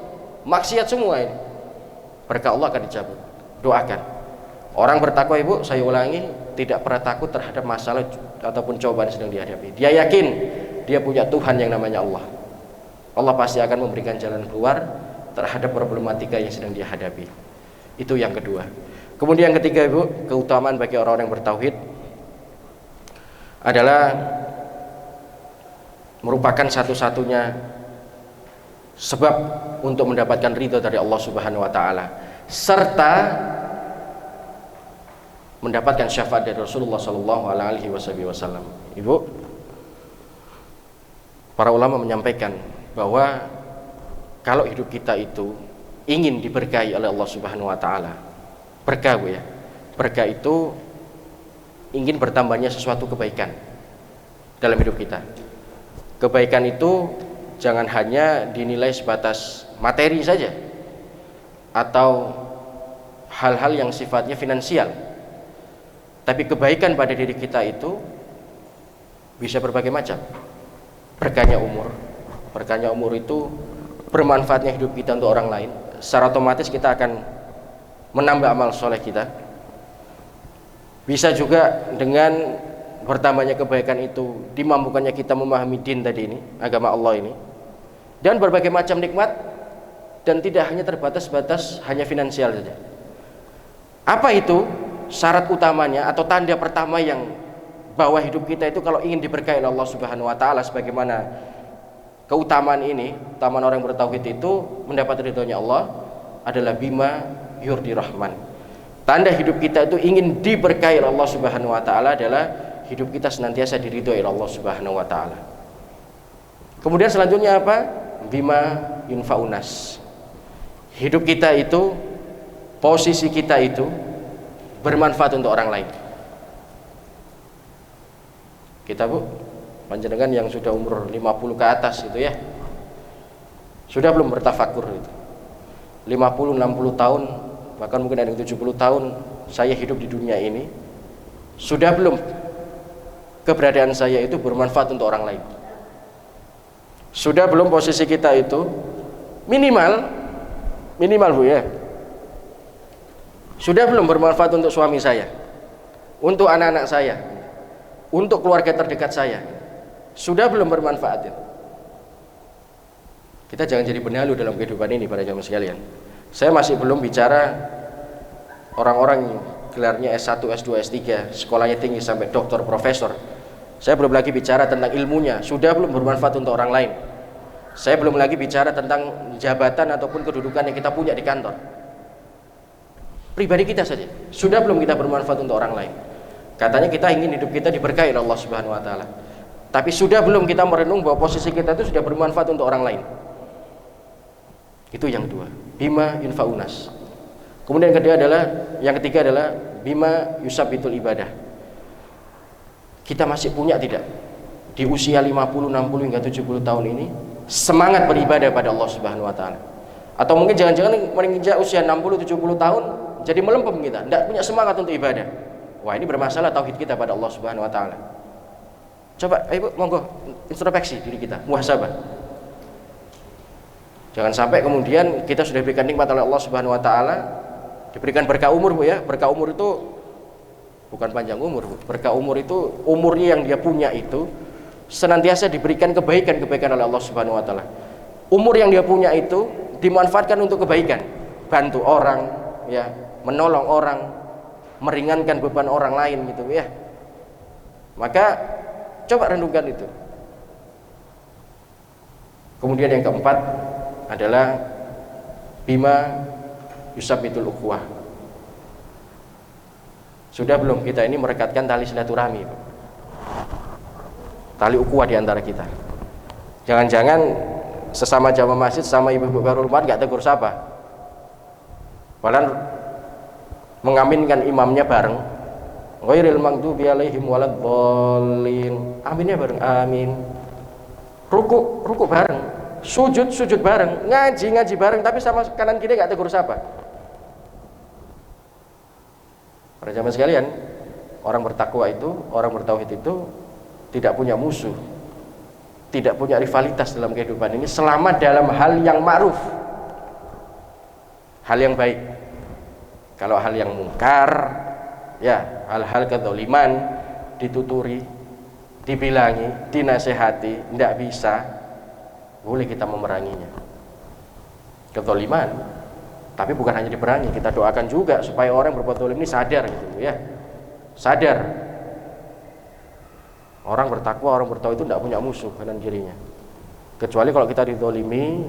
S1: maksiat semua ini, berkah Allah akan dicabut. Doakan. Orang bertakwa Ibu, saya ulangi, tidak pernah takut terhadap masalah ataupun cobaan yang sedang dihadapi. Dia yakin dia punya Tuhan yang namanya Allah. Allah pasti akan memberikan jalan keluar terhadap problematika yang sedang dihadapi. Itu yang kedua. Kemudian yang ketiga Ibu, keutamaan bagi orang-orang yang bertauhid adalah merupakan satu-satunya sebab untuk mendapatkan ridho dari Allah Subhanahu wa taala serta mendapatkan syafaat dari Rasulullah sallallahu alaihi wasallam. Ibu, para ulama menyampaikan bahwa kalau hidup kita itu ingin diberkahi oleh Allah Subhanahu wa taala, berkah Bu ya. Berkah itu ingin bertambahnya sesuatu kebaikan dalam hidup kita. Kebaikan itu jangan hanya dinilai sebatas materi saja atau hal-hal yang sifatnya finansial. Tapi kebaikan pada diri kita itu bisa berbagai macam. Berkahnya umur. Berkahnya umur itu bermanfaatnya hidup kita untuk orang lain. Secara otomatis kita akan menambah amal soleh kita. Bisa juga dengan bertambahnya kebaikan itu dimampukannya kita memahami din tadi ini, agama Allah ini, dan berbagai macam nikmat, dan tidak hanya terbatas-batas hanya finansial saja. Apa itu syarat utamanya atau tanda pertama yang bahwa hidup kita itu kalau ingin diberkahi oleh Allah Subhanahu wa taala sebagaimana keutamaan ini, keutamaan orang yang bertauhid itu mendapat ridhonya Allah adalah bima yurdi rahman. Tanda hidup kita itu ingin diberkahi oleh Allah Subhanahu wa taala adalah hidup kita senantiasa diridhoi oleh Allah Subhanahu wa taala. Kemudian selanjutnya apa? Bima yunfaunas. Hidup kita itu, posisi kita itu bermanfaat untuk orang lain. Kita Bu, panjenengan yang sudah umur 50 ke atas gitu ya, sudah belum bertafakur itu? 50, 60 tahun, bahkan mungkin ada yang 70 tahun saya hidup di dunia ini, sudah belum keberadaan saya itu bermanfaat untuk orang lain? Sudah belum posisi kita itu minimal Bu ya, sudah belum bermanfaat untuk suami saya, untuk anak-anak saya, untuk keluarga terdekat saya? Sudah belum bermanfaat itu? Kita jangan jadi benalu dalam kehidupan ini para jamaah sekalian. Saya masih belum bicara orang-orang gelarnya S1, S2, S3, sekolahnya tinggi sampai doktor, profesor. Saya belum lagi bicara tentang ilmunya, sudah belum bermanfaat untuk orang lain. Saya belum lagi bicara tentang jabatan ataupun kedudukan yang kita punya di kantor. Pribadi kita saja, sudah belum kita bermanfaat untuk orang lain? Katanya kita ingin hidup kita diberkahi oleh Allah Subhanahu wa taala. Tapi sudah belum kita merenung bahwa posisi kita itu sudah bermanfaat untuk orang lain? Itu yang kedua, bima yunfaunas. Kemudian yang ketiga adalah bima yusabitul ibadah. Kita masih punya tidak di usia 50, 60 hingga 70 tahun ini semangat beribadah pada Allah Subhanahu wa taala? Atau mungkin jangan-jangan menginjak usia 60, 70 tahun jadi melempem kita, tidak punya semangat untuk ibadah. Wah, ini bermasalah tauhid kita pada Allah Subhanahu wa taala. Coba ayo monggo introspeksi diri kita, muhasabah. Jangan sampai kemudian kita sudah diberikan nikmat oleh Allah Subhanahu wa taala, diberikan berkah umur Bu ya. Berkah umur itu bukan panjang umur Bu. Berkah umur itu umurnya yang dia punya itu senantiasa diberikan kebaikan-kebaikan oleh Allah Subhanahu wa taala. Umur yang dia punya itu dimanfaatkan untuk kebaikan, bantu orang ya, menolong orang, meringankan beban orang lain gitu ya. Maka coba renungkan itu. Kemudian yang keempat adalah bima yusabitul ukhuwah. Sudah belum kita ini merekatkan tali silaturahmi, tali ukhuwah di antara kita? Jangan-jangan sesama jamaah masjid, sama ibu-ibu baru rumah nggak tegur sapa, padahal mengaminkan imamnya bareng, ghairil maghdubi alaihim waladhdallin, aminnya bareng, amin. Ruku bareng, sujud bareng, ngaji bareng, tapi sama kanan kiri nggak tegur sapa. Para jamaah sekalian, orang bertakwa itu, orang bertauhid itu tidak punya musuh, tidak punya rivalitas dalam kehidupan ini selama dalam hal yang ma'ruf, hal yang baik. Kalau hal yang mungkar, ya hal-hal kedzaliman dituturi, dibilangi, dinasehati, tidak bisa, boleh kita memeranginya. Kedzaliman, Tapi bukan hanya diperangi, kita doakan juga supaya orang berbuat zalim ini sadar gitu ya. Sadar. Orang bertakwa, orang bertauhid itu tidak punya musuh kanan kirinya. Kecuali kalau kita dizalimi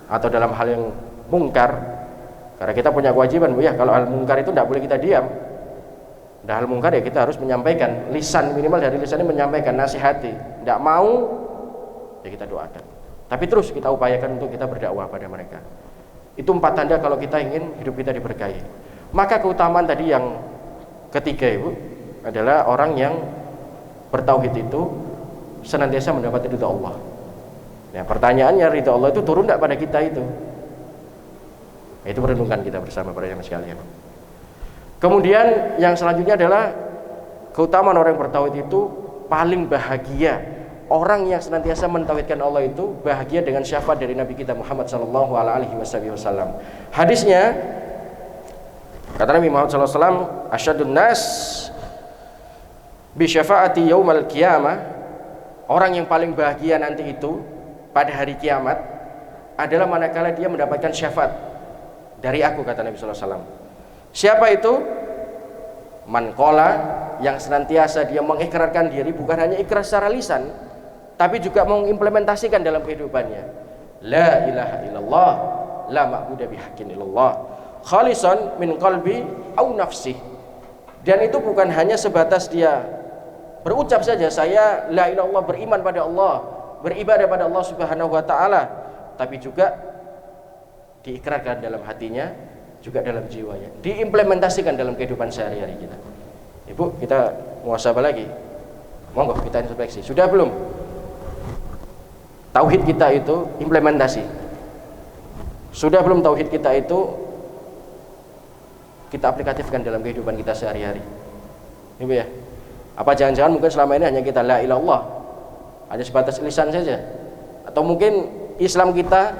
S1: atau dalam hal yang mungkar. Karena kita punya kewajiban, Bu ya, kalau hal mungkar itu tidak boleh kita diam. Hal mungkar ya kita harus menyampaikan, lisan minimal dari lisan ini menyampaikan, nasihati. Tidak mau ya kita doakan. Tapi terus kita upayakan untuk kita berdakwah pada mereka. Itu 4 tanda kalau kita ingin hidup kita diberkahi. Maka keutamaan tadi yang ketiga, Ibu, adalah orang yang bertauhid itu senantiasa mendapat ridha Allah. Ya, pertanyaannya ridha Allah itu turun tidak pada kita itu? Itu merenungkan kita bersama para jamaah sekalian. Kemudian yang selanjutnya adalah keutamaan orang yang bertauhid itu paling bahagia. Orang yang senantiasa mentauhidkan Allah itu bahagia dengan syafaat dari Nabi kita Muhammad sallallahu alaihi wasallam. Hadisnya kata Nabi Muhammad sallallahu alaihi wasallam, asyadun nas bi syafaati yaumal qiyamah, orang yang paling bahagia nanti itu pada hari kiamat adalah manakala dia mendapatkan syafaat dari aku, kata Nabi sallallahu alaihi wasallam. Siapa itu? Man qala, yang senantiasa dia mengikrarkan diri, bukan hanya ikrar secara lisan, tapi juga mengimplementasikan dalam kehidupannya. La ilaha illallah, la ma'budu bihaqqin illallah, khalisan min qalbi au nafsi. Dan itu bukan hanya sebatas dia berucap saja, saya la ilaha illallah, beriman pada Allah, beribadah pada Allah Subhanahu wa taala, tapi juga diikrarkan dalam hatinya, juga dalam jiwanya, diimplementasikan dalam kehidupan sehari-hari kita. Ibu, kita muhasabah lagi. Monggo kita introspeksi. Sudah belum? Tauhid kita itu implementasi. Sudah belum tauhid kita itu kita aplikatifkan dalam kehidupan kita sehari-hari? Ibu ya. Apa jangan-jangan mungkin selama ini hanya kita la ilallah, hanya sebatas lisan saja? Atau mungkin Islam kita,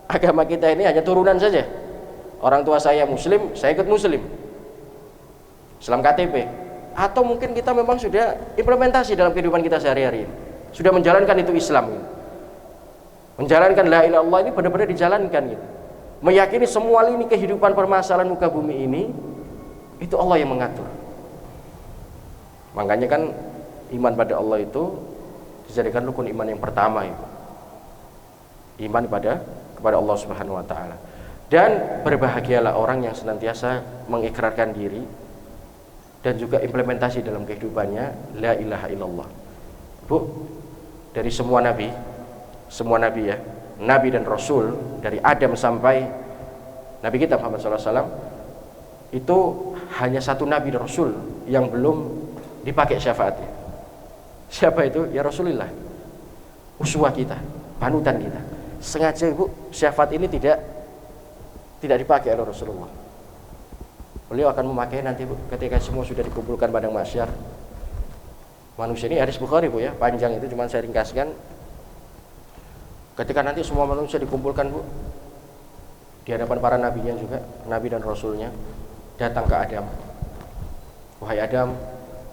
S1: agama kita ini hanya turunan saja? Orang tua saya muslim, saya ikut muslim, Islam KTP. Atau mungkin kita memang sudah implementasi dalam kehidupan kita sehari-hari, sudah menjalankan itu Islam, menjalankan la ilaha illallah ini benar-benar dijalankan gitu. Meyakini semua ini kehidupan permasalahan muka bumi ini itu Allah yang mengatur. Makanya kan iman pada Allah itu dijadikan rukun iman yang pertama itu. Iman kepada Allah Subhanahu wa taala. Dan berbahagialah orang yang senantiasa mengikrarkan diri dan juga implementasi dalam kehidupannya la ilaha illallah. Bu, dari semua nabi ya, nabi dan rasul, dari Adam sampai Nabi kita Muhammad SAW, itu hanya satu nabi dan rasul yang belum dipakai syafaatnya. Siapa itu? Ya Rasulullah, uswah kita, panutan kita. Sengaja Ibu, syafaat ini tidak dipakai oleh Rasulullah. Beliau akan memakai nanti Bu, ketika semua sudah dikumpulkan padang mahsyar. Manusia ini hadis Bukhari Bu ya, panjang itu cuma saya ringkaskan. Ketika nanti semua manusia dikumpulkan Bu, di hadapan para nabinya juga, nabi dan rasulnya, datang ke Adam. Wahai Adam,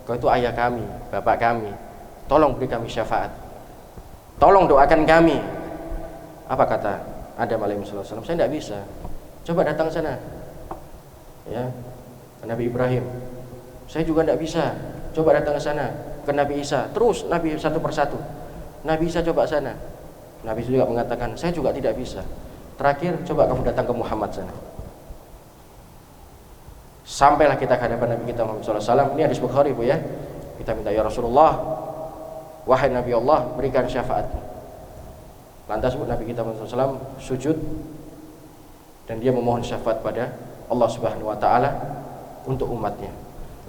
S1: kau itu ayah kami, bapak kami, tolong beri kami syafaat, tolong doakan kami. Apa kata Adam alaihissalam? Saya tidak bisa. Coba datang sana, ya, ke Nabi Ibrahim. Saya juga tidak bisa. Coba datang ke sana, ke Nabi Isa. Terus Nabi satu persatu. Nabi Isa coba sana. Nabi juga mengatakan, saya juga tidak bisa. Terakhir, coba kamu datang ke Muhammad sana. Sampailah kita ke hadapan Nabi kita Muhammad SAW. Ini hadis Bukhari Bu ya. Kita minta, ya Rasulullah, wahai Nabi Allah, berikan syafaat. Lantas Bu, Nabi kita Muhammad SAW sujud dan dia memohon syafaat pada Allah Subhanahu wa taala untuk umatnya.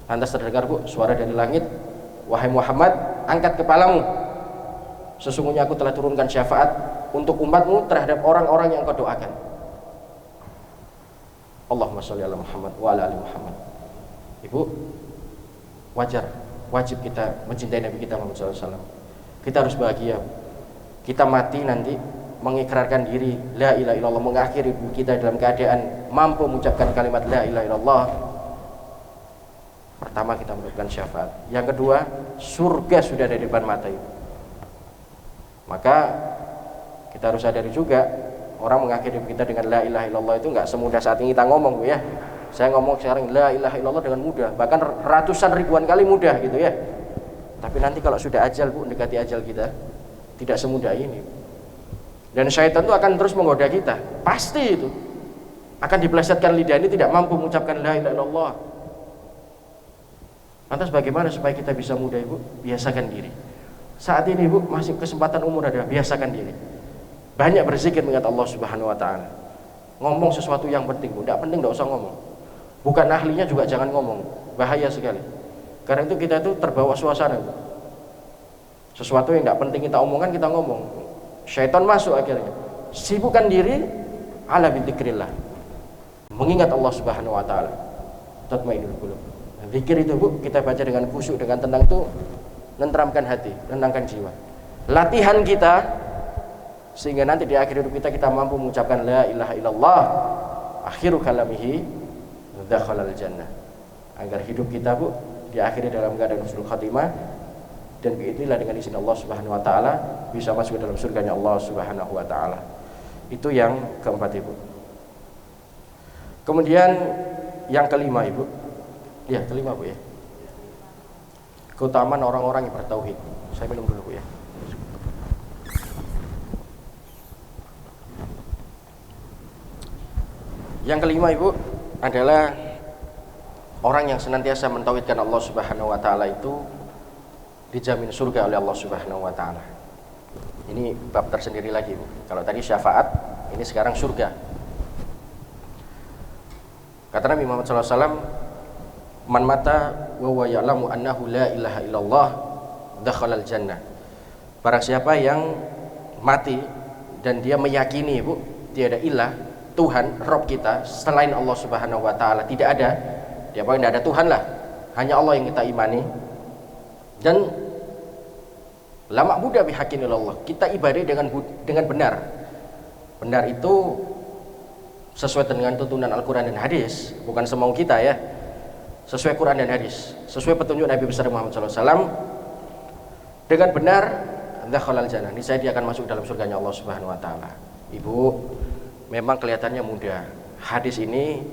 S1: Lantas terdengar Bu suara dari langit, wahai Muhammad, angkat kepalamu. Sesungguhnya aku telah turunkan syafaat untuk umatmu terhadap orang-orang yang kau doakan. Allahumma sholli ala Muhammad wa ala ali Muhammad. Ibu, wajib kita mencintai Nabi kita Muhammad SAW. Kita harus bahagia. Kita mati nanti mengikrarkan diri la ilaha illallah, mengakhiri kita dalam keadaan mampu mengucapkan kalimat la ilaha illallah. Pertama kita mendapatkan syafaat. Yang kedua, surga sudah ada di depan mata itu. Maka kita harus sadari juga, Orang mengakhiri hidup kita dengan la ilaha illallah itu nggak semudah saat ini kita ngomong, Bu ya. Saya ngomong sekarang la ilaha illallah dengan mudah, bahkan ratusan ribuan kali mudah gitu ya. Tapi nanti kalau sudah ajal, Bu, mendekati ajal kita, tidak semudah ini. Dan syaitan itu akan terus menggoda kita, pasti itu. Akan dipelesetkan lidah ini tidak mampu mengucapkan la ilaha illallah. Lantas bagaimana supaya kita bisa mudah, Ibu? Biasakan diri. Saat ini, Ibu, masih kesempatan umur ada, biasakan diri. Banyak berzikir mengingat Allah Subhanahu wa taala. Ngomong sesuatu yang penting, Bu. Tidak penting enggak usah ngomong. Bukan ahlinya juga jangan ngomong. Bahaya sekali. Karena itu kita itu terbawa suasana, Bu. Sesuatu yang tidak penting kita omongkan, kita ngomong. Syaitan masuk akhirnya. Sibukkan diri ala bidzikrillah. Mengingat Allah Subhanahu wa taala. Tatmainnul qulub. Zikir itu, Bu, kita baca dengan khusyuk, dengan tenang itu nenteramkan hati, menenangkan jiwa. Latihan kita sehingga nanti di akhir hidup kita mampu mengucapkan la ilaha illallah, akhiru kalamihi dakhalal jannah. Agar hidup kita, Bu, diakhiri dalam keadaan husnul khatimah, dan biidznillah dengan izin Allah Subhanahu wa taala bisa masuk ke dalam surganya Allah Subhanahu wa taala. Itu yang keempat, Ibu. Kemudian yang kelima, Ibu. Ya, kelima, Bu ya. Keutamaan orang-orang yang bertauhid. Saya minum dulu, Bu ya. Yang kelima, Ibu, adalah orang yang senantiasa mentauhidkan Allah Subhanahu wa taala itu dijamin surga oleh Allah Subhanahu wa taala. Ini bab tersendiri lagi, Bu. Kalau tadi syafaat, ini sekarang surga. Kata Nabi Muhammad SAW, man mata wa huwa ya'lamu annahu la ilaha illallah dakhalal jannah. Barang siapa yang mati dan dia meyakini, Bu, tiada ilah Tuhan, Rabb kita selain Allah Subhanahu wa taala, tidak ada. Dia pokoknya tidak ada Tuhan lah, hanya Allah yang kita imani. Dan lama Buddha bihaqqin ilallah, kita ibadah dengan benar. Benar itu sesuai dengan tuntunan Al-Quran dan hadis, bukan semau kita ya. Sesuai Quran dan hadis, sesuai petunjuk Nabi besar Muhammad SAW. Dengan benar, dakhalal jannah, niscaya dia akan masuk dalam surganya Allah Subhanahu wa taala. Ibu, memang kelihatannya mudah. Hadis ini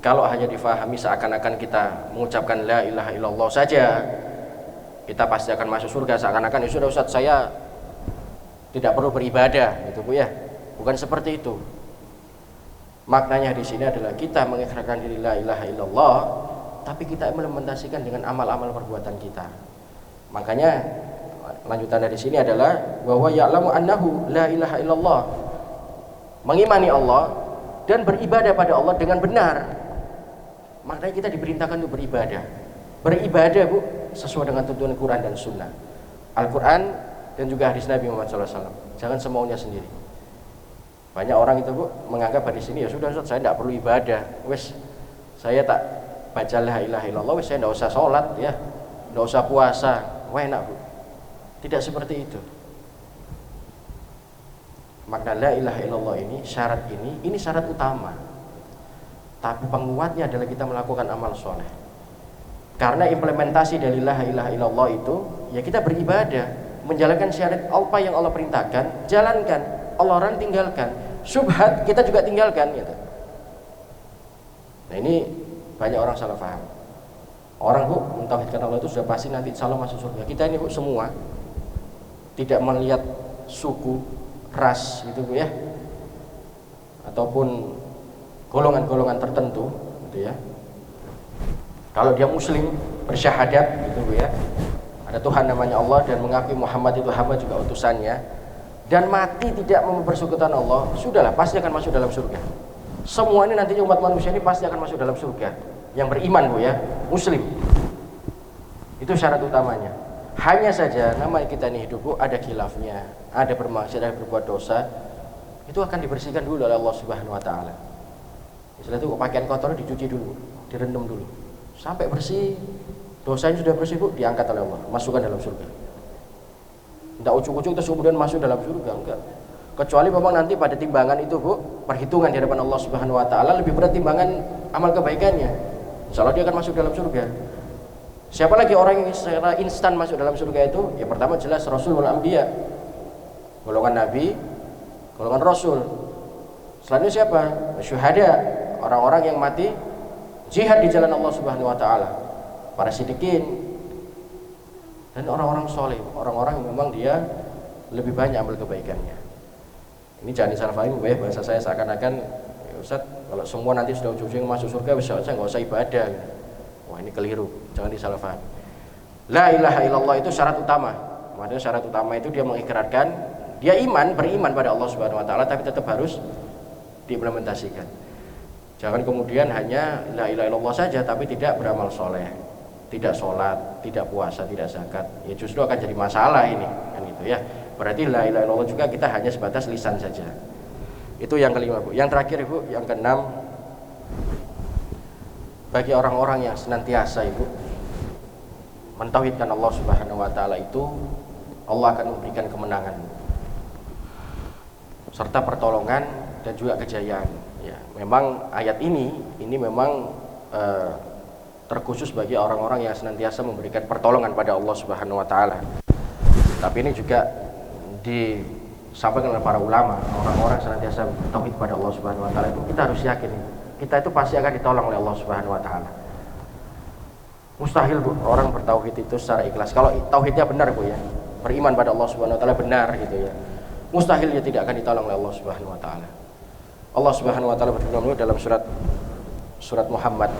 S1: kalau hanya difahami seakan-akan kita mengucapkan la ilaha illallah saja, kita pasti akan masuk surga, seakan-akan ya sudah Ustaz, saya tidak perlu beribadah, gitu, Bu ya. Bukan seperti itu. Maknanya di sini adalah kita mengikrarkan diri la ilaha illallah, tapi kita implementasikan dengan amal-amal perbuatan kita. Makanya lanjutan dari sini adalah bahwa ya'lamu annahu la ilaha illallah, mengimani Allah dan beribadah pada Allah dengan benar. Maknanya kita diperintahkan untuk beribadah. Beribadah, Bu, sesuai dengan tuntunan Quran dan Sunnah, Al-Quran dan juga hadis Nabi Muhammad SAW. Jangan semaunya sendiri. Banyak orang itu, Bu, menganggap hadis ini ya sudah Ustaz, saya tidak perlu ibadah. Wes, saya tak baca la ilaha illallah, wes saya tidak usah sholat ya, tidak usah puasa. Wah, enak, Bu. Tidak seperti itu. Makna la ilaha illallah ini, syarat ini syarat utama. Tapi penguatnya adalah kita melakukan amal soleh. Karena implementasi dari la ilaha illallah itu, ya kita beribadah, menjalankan syariat apa yang Allah perintahkan, jalankan. Allah orang tinggalkan, syubhat kita juga tinggalkan, gitu. Nah, ini banyak orang salah paham. Orang, Bu, mentauhidkan Allah itu sudah pasti nanti insya Allah masuk surga. Kita ini, Bu, semua tidak melihat suku, ras, gitu, Bu ya, ataupun golongan-golongan tertentu, gitu ya. Kalau dia muslim, bersyahadat, gitu, Bu ya, ada Tuhan namanya Allah dan mengakui Muhammad itu hamba juga utusannya, dan mati tidak mempersekutukan Allah, sudahlah pasti akan masuk dalam surga. Semua ini nantinya umat manusia ini pasti akan masuk dalam surga. Yang beriman, Bu ya, muslim. Itu syarat utamanya. Hanya saja nama kita ini hidup, Bu, ada khilafnya, ada bermaksiat, ada berbuat dosa, itu akan dibersihkan dulu oleh Allah Subhanahu wa taala. Setelah itu pakaian kotor dicuci dulu, direndam dulu, sampai bersih. Dosanya sudah bersih, Bu, diangkat oleh Allah, masukkan dalam surga. Tidak ucuk-ucuk terus kemudian masuk dalam surga, enggak. Kecuali memang nanti pada timbangan itu, Bu, perhitungan di hadapan Allah Subhanahu wa taala lebih berat timbangan amal kebaikannya. Insyaallah dia akan masuk dalam surga. Siapa lagi orang yang secara instan masuk dalam surga itu? Ya pertama jelas Rasul wal Anbiya, golongan Nabi, golongan Rasul. Selanjutnya siapa? Syuhada, orang-orang yang mati jihad di jalan Allah Subhanahu wa taala. Para siddiqin dan orang-orang soleh, orang-orang yang memang dia lebih banyak amal kebaikannya. Ini jangan disalah pahami ya, bahasa saya seakan-akan ya Ustaz, kalau semua nanti sudah ujung-ujung masuk surga bisa saya nggak usah ibadah gitu. Wah, ini keliru, jangan disalah pahami. La ilaha illallah itu syarat utama. Maksudnya syarat utama itu dia mengikrarkan, dia beriman pada Allah Subhanahu wa taala, tapi tetap harus diimplementasikan. Jangan kemudian hanya la ilaha illallah saja tapi tidak beramal soleh, tidak sholat, tidak puasa, tidak zakat. Ya justru akan jadi masalah ini, kan gitu ya. Berarti la ilaha illallah juga kita hanya sebatas lisan saja. Itu yang kelima, Bu. Yang terakhir, Ibu, yang keenam, bagi orang-orang yang senantiasa, Ibu, mentauhidkan Allah Subhanahu wa taala itu, Allah akan memberikan kemenangan serta pertolongan dan juga kejayaan. Ya, memang ayat ini memang terkhusus bagi orang-orang yang senantiasa memberikan pertolongan pada Allah Subhanahu wa taala. Tapi ini juga disampaikan oleh para ulama, orang-orang senantiasa tauhid pada Allah Subhanahu wa taala itu kita harus yakin kita itu pasti akan ditolong oleh Allah Subhanahu wa taala. Mustahil, Bu, orang bertauhid itu secara ikhlas. Kalau tauhidnya benar, Bu, ya, beriman pada Allah Subhanahu wa taala benar gitu ya. Mustahil dia tidak akan ditolong oleh Allah Subhanahu wa taala. Allah Subhanahu wa taala berfirman dalam surat Muhammad.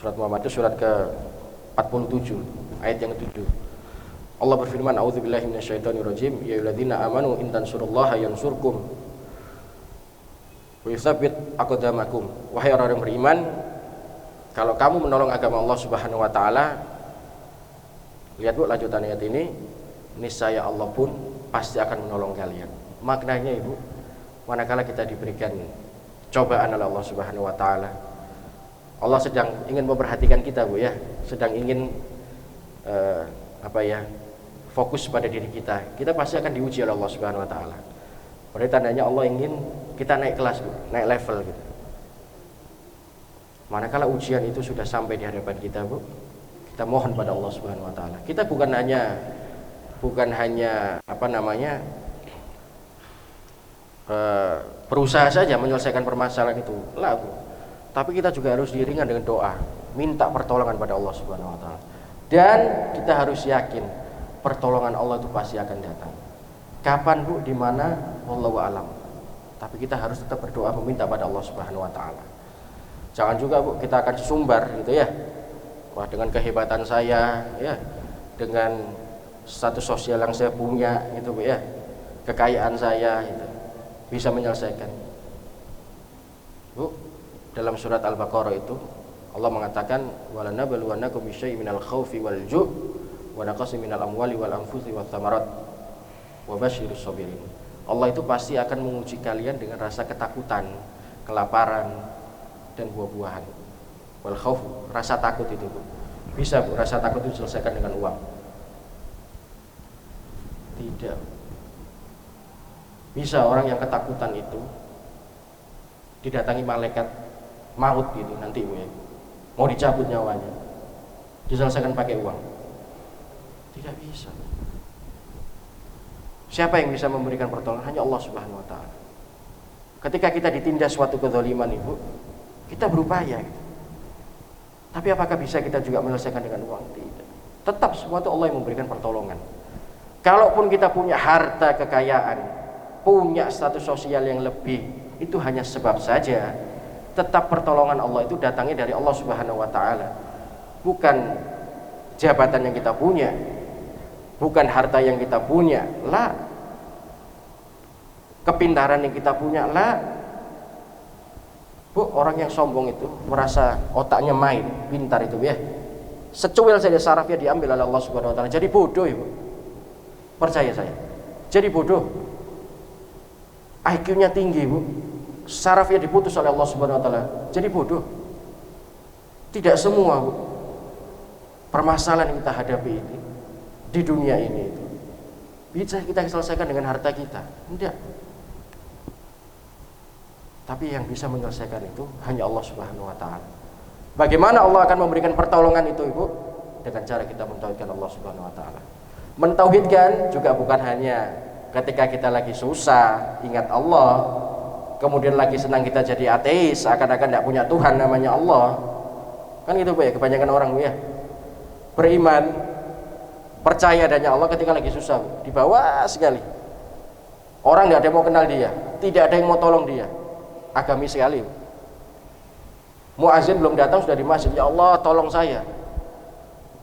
S1: Surat Muhammad itu surat ke-47, ayat yang ke-7. Allah berfirman, "A'udzubillahi minasyaitonirrajim, ya ayyuhalladzina amanu in tansurullaha yansurkum wa yutsabbit aqdamakum." Wahai orang-orang beriman, kalau kamu menolong agama Allah Subhanahu wa taala, lihat, Bu, lanjutan ayat ini, niscaya Allah pun pasti akan menolong kalian. Maknanya, Ibu, manakala kita diberikan cobaan oleh Allah Subhanahu wa taala, Allah sedang ingin memperhatikan kita, Bu, ya, sedang ingin fokus pada diri kita. Kita pasti akan diuji oleh Allah Subhanahu wa taala. Berarti tandanya Allah ingin kita naik kelas, Bu, naik level gitu. Manakala ujian itu sudah sampai di hadapan kita, Bu, kita mohon pada Allah Subhanahu wa taala. Kita bukan hanya berusaha saja menyelesaikan permasalahan itu, lah, Bu. Tapi kita juga harus diiringan dengan doa, minta pertolongan pada Allah Subhanahu wa taala. Dan kita harus yakin pertolongan Allah itu pasti akan datang. Kapan, Bu, di mana, wallahu a'lam. Tapi kita harus tetap berdoa meminta pada Allah Subhanahu wa taala. Jangan juga, Bu, kita akan sumbar gitu ya. Wah, dengan kehebatan saya, ya, dengan status sosial yang saya punya gitu, Bu, ya, kekayaan saya gitu, bisa menyelesaikan. Bu, dalam surat Al-Baqarah itu Allah mengatakan, walanabluwannakum bisyai'in minal khaufi wal ju' wa naqsin minal amwali wal anfusi wath thamarat wa basyirus sabirin. Allah itu pasti akan menguji kalian dengan rasa ketakutan, kelaparan, dan buah-buahan. Wal khauf, rasa takut itu, Bu. Bisa, Bu, rasa takut itu diselesaikan dengan uang? Tidak. Bisa orang yang ketakutan itu didatangi malaikat maut gitu nanti, Bu, ya, mau dicabut nyawanya, diselesaikan pakai uang? Tidak bisa. Siapa yang bisa memberikan pertolongan? Hanya Allah Subhanahu wa taala. Ketika kita ditindas suatu kezaliman, Ibu, kita berupaya gitu. Tapi apakah bisa kita juga menyelesaikan dengan uang? Tidak. Tetap semua itu Allah yang memberikan pertolongan. Kalaupun kita punya harta kekayaan, punya status sosial yang lebih, itu hanya sebab saja. Tetap pertolongan Allah itu datangnya dari Allah Subhanahu wa taala. Bukan jabatan yang kita punya, bukan harta yang kita punya, lah. Kepintaran yang kita punya, lah. Bu, orang yang sombong itu merasa otaknya main, pintar itu, ya. Secuil saja sarafnya diambil oleh Allah Subhanahu wa taala, jadi bodoh, Ibu. Percaya saya. Jadi bodoh. IQ-nya tinggi, Bu. Sarafnya diputus oleh Allah Subhanahu wa taala, jadi bodoh. Tidak semua, Bu, permasalahan yang kita hadapi ini di dunia ini itu bisa kita selesaikan dengan harta kita. Tidak. Tapi yang bisa menyelesaikan itu hanya Allah Subhanahu wa taala. Bagaimana Allah akan memberikan pertolongan itu, Ibu? Dengan cara kita mentauhidkan Allah Subhanahu wa taala. Mentauhidkan juga bukan hanya ketika kita lagi susah ingat Allah, kemudian lagi senang kita jadi ateis, akan-akan tidak punya Tuhan namanya Allah. Kan gitu Bu ya, kebanyakan orang Bu ya. Beriman, percaya adanya Allah ketika lagi susah, di bawah sekali. Orang tidak ada yang mau kenal dia, tidak ada yang mau tolong dia. Agamis sekali. Muazin belum datang sudah di masjid, ya Allah tolong saya.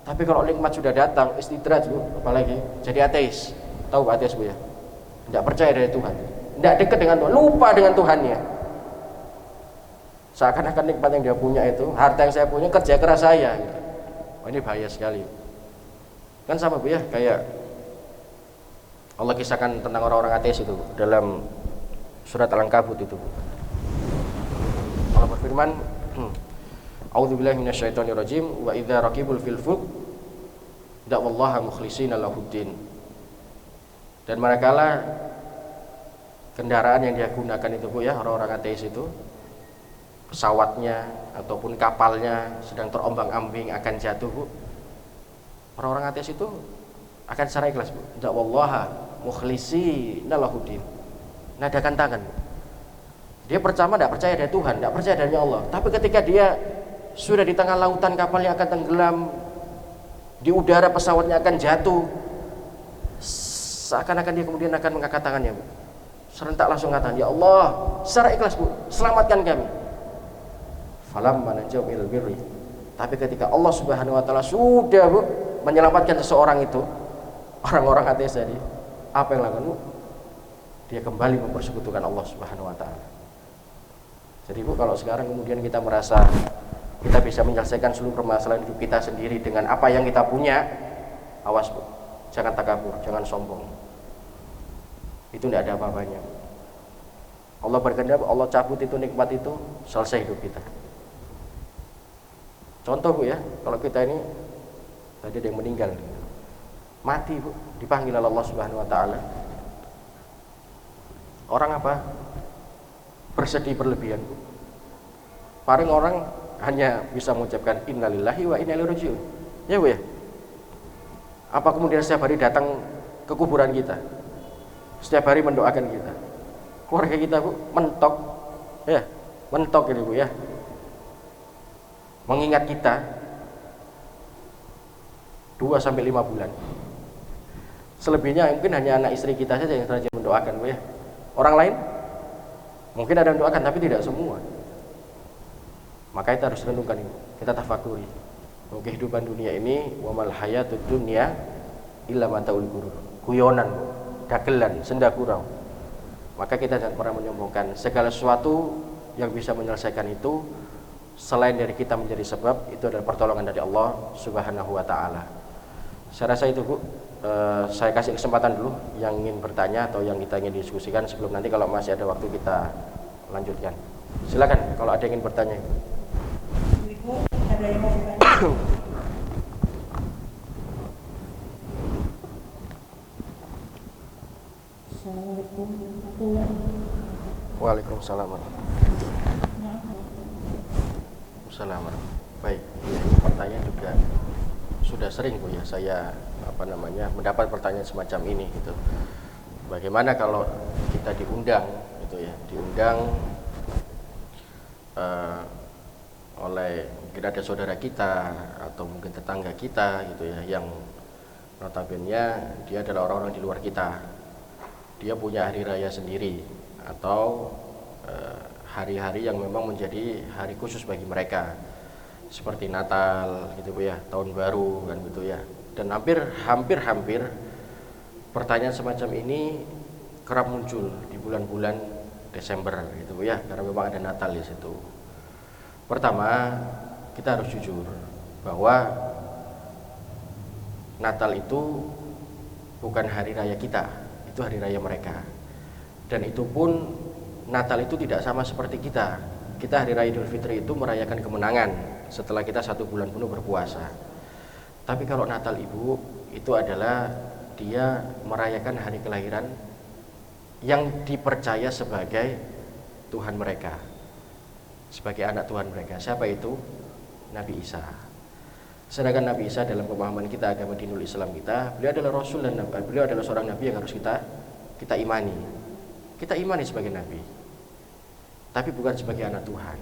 S1: Tapi kalau nikmat sudah datang, istidraj Bu, apalagi jadi ateis. Tahu Pak ateis Bu ya? Tidak percaya dari Tuhan, tidak dekat dengan Tuhan, lupa dengan Tuhannya. Seakan-akan nikmat yang dia punya itu, harta yang saya punya, kerja keras saya gitu. Oh, ini bahaya sekali. Kan sama Bu ya, kayak Allah kisahkan tentang orang-orang ateis itu dalam surat Al-Ankabut itu. Allah berfirman, A'udzubillahi minasyaitonirrajim wa idza raqibul fil fulk da'wallaha mukhlishina lahuddin. Dan manakala kendaraan yang dia gunakan itu Bu ya, orang-orang ateis itu, pesawatnya ataupun kapalnya sedang terombang-ambing akan jatuh Bu, orang-orang ateis itu akan secara ikhlas Bu, da'wallaha mukhlishina lahuddin, nadakan tangan Bu. Dia pertama tidak percaya ada Tuhan, tidak percaya adanya Allah. Tapi ketika dia sudah di tengah lautan, kapalnya akan tenggelam, di udara pesawatnya akan jatuh, seakan-akan dia kemudian akan mengangkat tangannya Bu. Serentak langsung katakan, ya Allah, secara ikhlas Bu, selamatkan kami. Falamma najau ilal birri. Tapi ketika Allah Subhanahu wa taala sudah Bu menyelamatkan seseorang itu, orang-orang ateis tadi, apa yang lakukan Bu? Dia kembali mempersekutukan Allah Subhanahu wa taala. Jadi Bu, kalau sekarang kemudian kita merasa kita bisa menyelesaikan seluruh permasalahan hidup kita sendiri dengan apa yang kita punya, awas Bu, jangan takabur, jangan sombong. Itu tidak ada apa-apanya. Allah berkehendak, Allah cabut itu nikmat itu, selesai hidup kita. Contoh Bu ya, kalau kita ini tadi ada yang meninggal, mati Bu, dipanggil oleh Allah Subhanahu wa taala. Orang apa? Bersedih berlebihan Bu. Paling orang hanya bisa mengucapkan innalillahi wa inna ilaihi rajiun. Ya Bu ya. Apa kemudian setiap hari datang ke kuburan kita? Setiap hari mendoakan kita. Keluarga kita Bu mentok. Ya, mentok ini Bu ya. Mengingat kita 2 sampai 5 bulan. Selebihnya mungkin hanya anak istri kita saja yang rajin mendoakan Bu ya. Orang lain mungkin ada yang mendoakan tapi tidak semua. Maka kita harus renungkan ini, kita tafakuri bahwa kehidupan dunia ini wa mal hayatud dunya illa mataul ghurur. Guyonan, dagelan, senda gurau. Maka kita jangan pernah menyombongkan segala sesuatu yang bisa menyelesaikan itu selain dari kita menjadi sebab, itu adalah pertolongan dari Allah Subhanahu wa taala. Saya rasa itu Bu. Saya kasih kesempatan dulu yang ingin bertanya atau yang kita ingin diskusikan sebelum nanti kalau masih ada waktu kita lanjutkan. Silakan kalau ada yang ingin bertanya.
S2: Ibu, ada yang mau bertanya? Assalamualaikum warahmatullahi wabarakatuh.
S1: Waalaikumsalam warahmatullahi. Baik, pertanyaan juga sudah sering Bu ya saya mendapat pertanyaan semacam ini gitu. Bagaimana kalau kita diundang gitu ya, oleh mungkin ada saudara kita atau mungkin tetangga kita gitu ya, yang notabene dia adalah orang-orang di luar kita. Dia punya hari raya sendiri atau hari-hari yang memang menjadi hari khusus bagi mereka, seperti Natal gitu Bu ya, tahun baru kan gitu ya. Dan hampir pertanyaan semacam ini kerap muncul di bulan-bulan Desember gitu Bu ya, karena memang ada Natal di situ. Pertama, kita harus jujur bahwa Natal itu bukan hari raya kita, itu hari raya mereka. Dan itu pun Natal itu tidak sama seperti kita. Kita hari raya Idul Fitri itu merayakan kemenangan setelah kita 1 bulan penuh berpuasa. Tapi kalau Natal Ibu itu adalah dia merayakan hari kelahiran yang dipercaya sebagai Tuhan mereka, sebagai anak Tuhan mereka. Siapa itu? Nabi Isa. Sedangkan Nabi Isa dalam pemahaman kita, agama dinul Islam kita, beliau adalah Rasul dan Nabi. Beliau adalah seorang Nabi yang harus kita imani. Kita imani sebagai Nabi. tapi bukan sebagai anak Tuhan.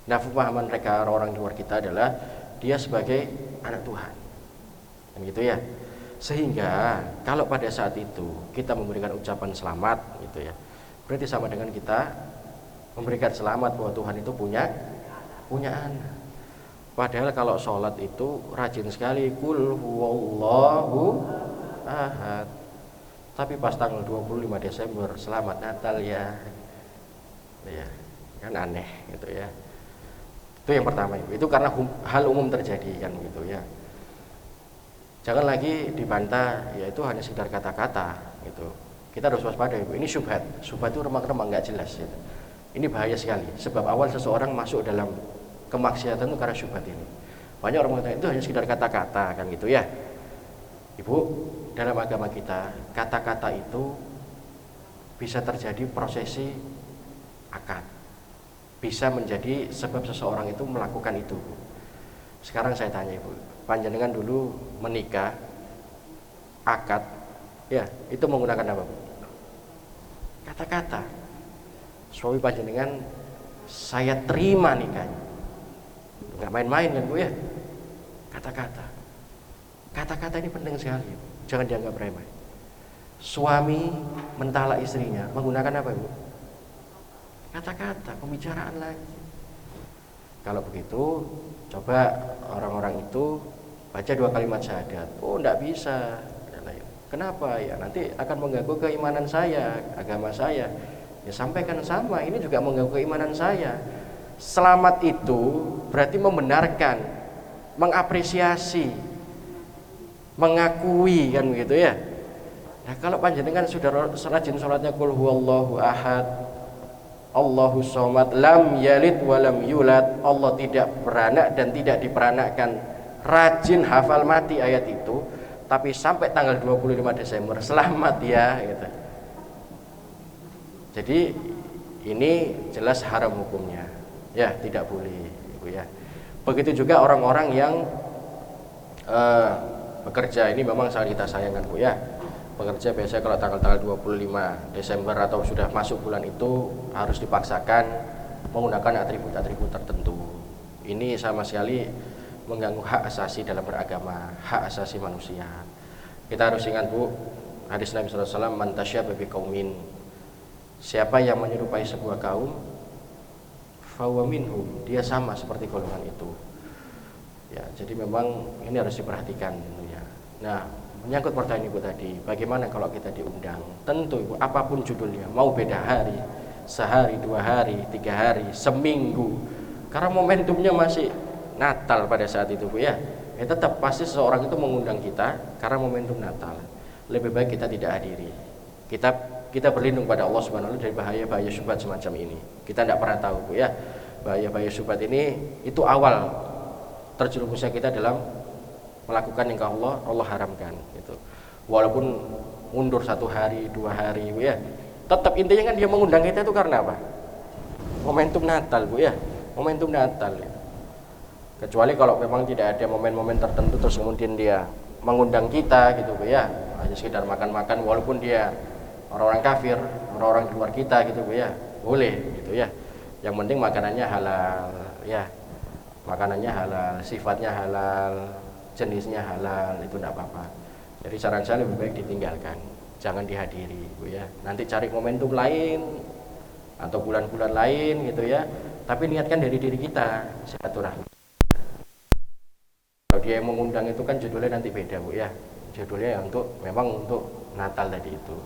S1: Nah, pemahaman mereka orang-orang di luar kita adalah dia sebagai anak Tuhan, kan gitu ya. Sehingga kalau pada saat itu kita memberikan ucapan selamat gitu ya, berarti sama dengan kita memberikan selamat bahwa Tuhan itu punya anak. Padahal kalau sholat itu rajin sekali kul huwallahu ahad. Tapi pas tanggal 25 Desember selamat Natal ya kan aneh gitu ya. Itu yang pertama, itu karena hal umum terjadi kan gitu ya. Jangan lagi dibantah, ya itu hanya sekedar kata-kata gitu. Kita harus waspada, ini syubhat itu remang-remang nggak jelas gitu. Ini bahaya sekali, sebab awal seseorang masuk dalam kemaksiatan itu karena syubhat ini. Banyak orang mengatakan itu hanya sekedar kata-kata kan gitu ya. Ibu, dalam agama kita kata-kata itu bisa terjadi prosesi akad, bisa menjadi sebab seseorang itu melakukan itu. Sekarang saya tanya ibu, panjenengan dulu menikah akad ya itu menggunakan apa bu? Kata-kata. Suami panjenengan saya terima nikahnya, nggak main-main kan bu ya. Kata-kata ini penting sekali, jangan dianggap remeh. Suami mentalak istrinya menggunakan apa bu? Kata-kata, pembicaraan lagi. Kalau begitu coba orang-orang itu baca 2 kalimat syahadat. Oh enggak bisa. Kenapa? Ya nanti akan mengganggu keimanan saya, agama saya. Ya sampaikan sama, ini juga mengganggu keimanan saya. Selamat itu berarti membenarkan, mengapresiasi, mengakui kan begitu ya. Nah kalau panjenengan sudah rajin sholatnya qul huwallahu ahad, Allahu somad, lam yalid walam yulad, Allah tidak beranak dan tidak diperanakkan, rajin hafal mati ayat itu, tapi sampai tanggal 25 Desember selamat ya gitu. Jadi ini jelas haram hukumnya ya, tidak boleh ibu ya. Begitu juga orang-orang yang bekerja, ini memang sangat kita sayangkan bu ya. Pekerja biasanya kalau tanggal 25 Desember atau sudah masuk bulan itu harus dipaksakan menggunakan atribut-atribut tertentu. Ini sama sekali mengganggu hak asasi dalam beragama, hak asasi manusia. Kita harus ingat bu, hadis Nabi SAW, man tasyabbaha biqaumin, siapa yang menyerupai sebuah kaum, fahuwa minhum, dia sama seperti golongan itu. Ya, jadi memang ini harus diperhatikan ya. Nah, menyangkut pertanyaan ibu tadi, bagaimana kalau kita diundang? Tentu ibu, apapun judulnya, mau beda hari, sehari, 2 hari, 3 hari, seminggu, karena momentumnya masih Natal pada saat itu bu ya. Ya tetap pasti seseorang itu mengundang kita karena momentum Natal. Lebih baik kita tidak hadiri. Kita berlindung pada Allah Subhanahu wa taala dari bahaya-bahaya syubhat semacam ini. Kita tidak pernah tahu bu ya. Bahaya-bahaya syubhat ini itu awal terjerumusnya kita dalam melakukan yang Allah haramkan gitu. Walaupun mundur 1 hari, 2 hari bu ya, tetap intinya kan dia mengundang kita itu karena apa? Momentum Natal bu ya, momentum Natal ya. Kecuali kalau memang tidak ada momen-momen tertentu terus kemudian dia mengundang kita gitu bu ya, hanya sekedar makan-makan, walaupun dia orang-orang kafir, orang-orang di luar kita gitu bu ya, boleh gitu ya. Yang penting makanannya halal ya, makanannya halal, sifatnya halal, jenisnya halal, itu tidak apa-apa. Jadi saran saya lebih baik ditinggalkan, jangan dihadiri bu ya. Nanti cari momentum lain atau bulan-bulan lain gitu ya, tapi niatkan dari diri kita silaturahmi. Kalau dia yang mengundang itu kan judulnya nanti beda bu ya, judulnya ya memang untuk Natal tadi itu.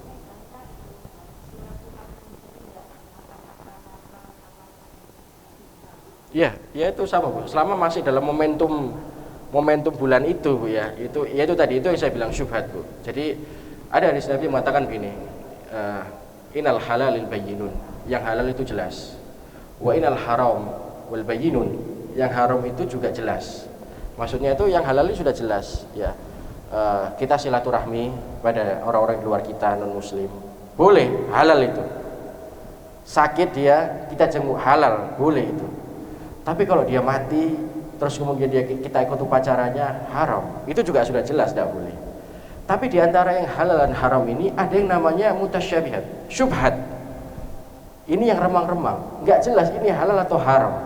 S1: Ya itu sama bu, selama masih dalam momentum bulan itu bu ya, itu tadi itu yang saya bilang syubhat bu. Jadi ada hadis Nabi mengatakan begini, innal halalil bayyinun, yang halal itu jelas, wa innal haram wal bayyinun, yang haram itu juga jelas. Maksudnya itu yang halal itu sudah jelas ya. Kita silaturahmi pada orang-orang di luar kita non muslim, boleh, halal itu. Sakit dia kita jenguk, halal, boleh itu. Tapi kalau dia mati terus kemudian kita ikut upacaranya, haram. Itu juga sudah jelas tidak boleh. Tapi di antara yang halal dan haram ini ada yang namanya mutasyabihat, syubhat. Ini yang remang-remang, nggak jelas ini halal atau haram.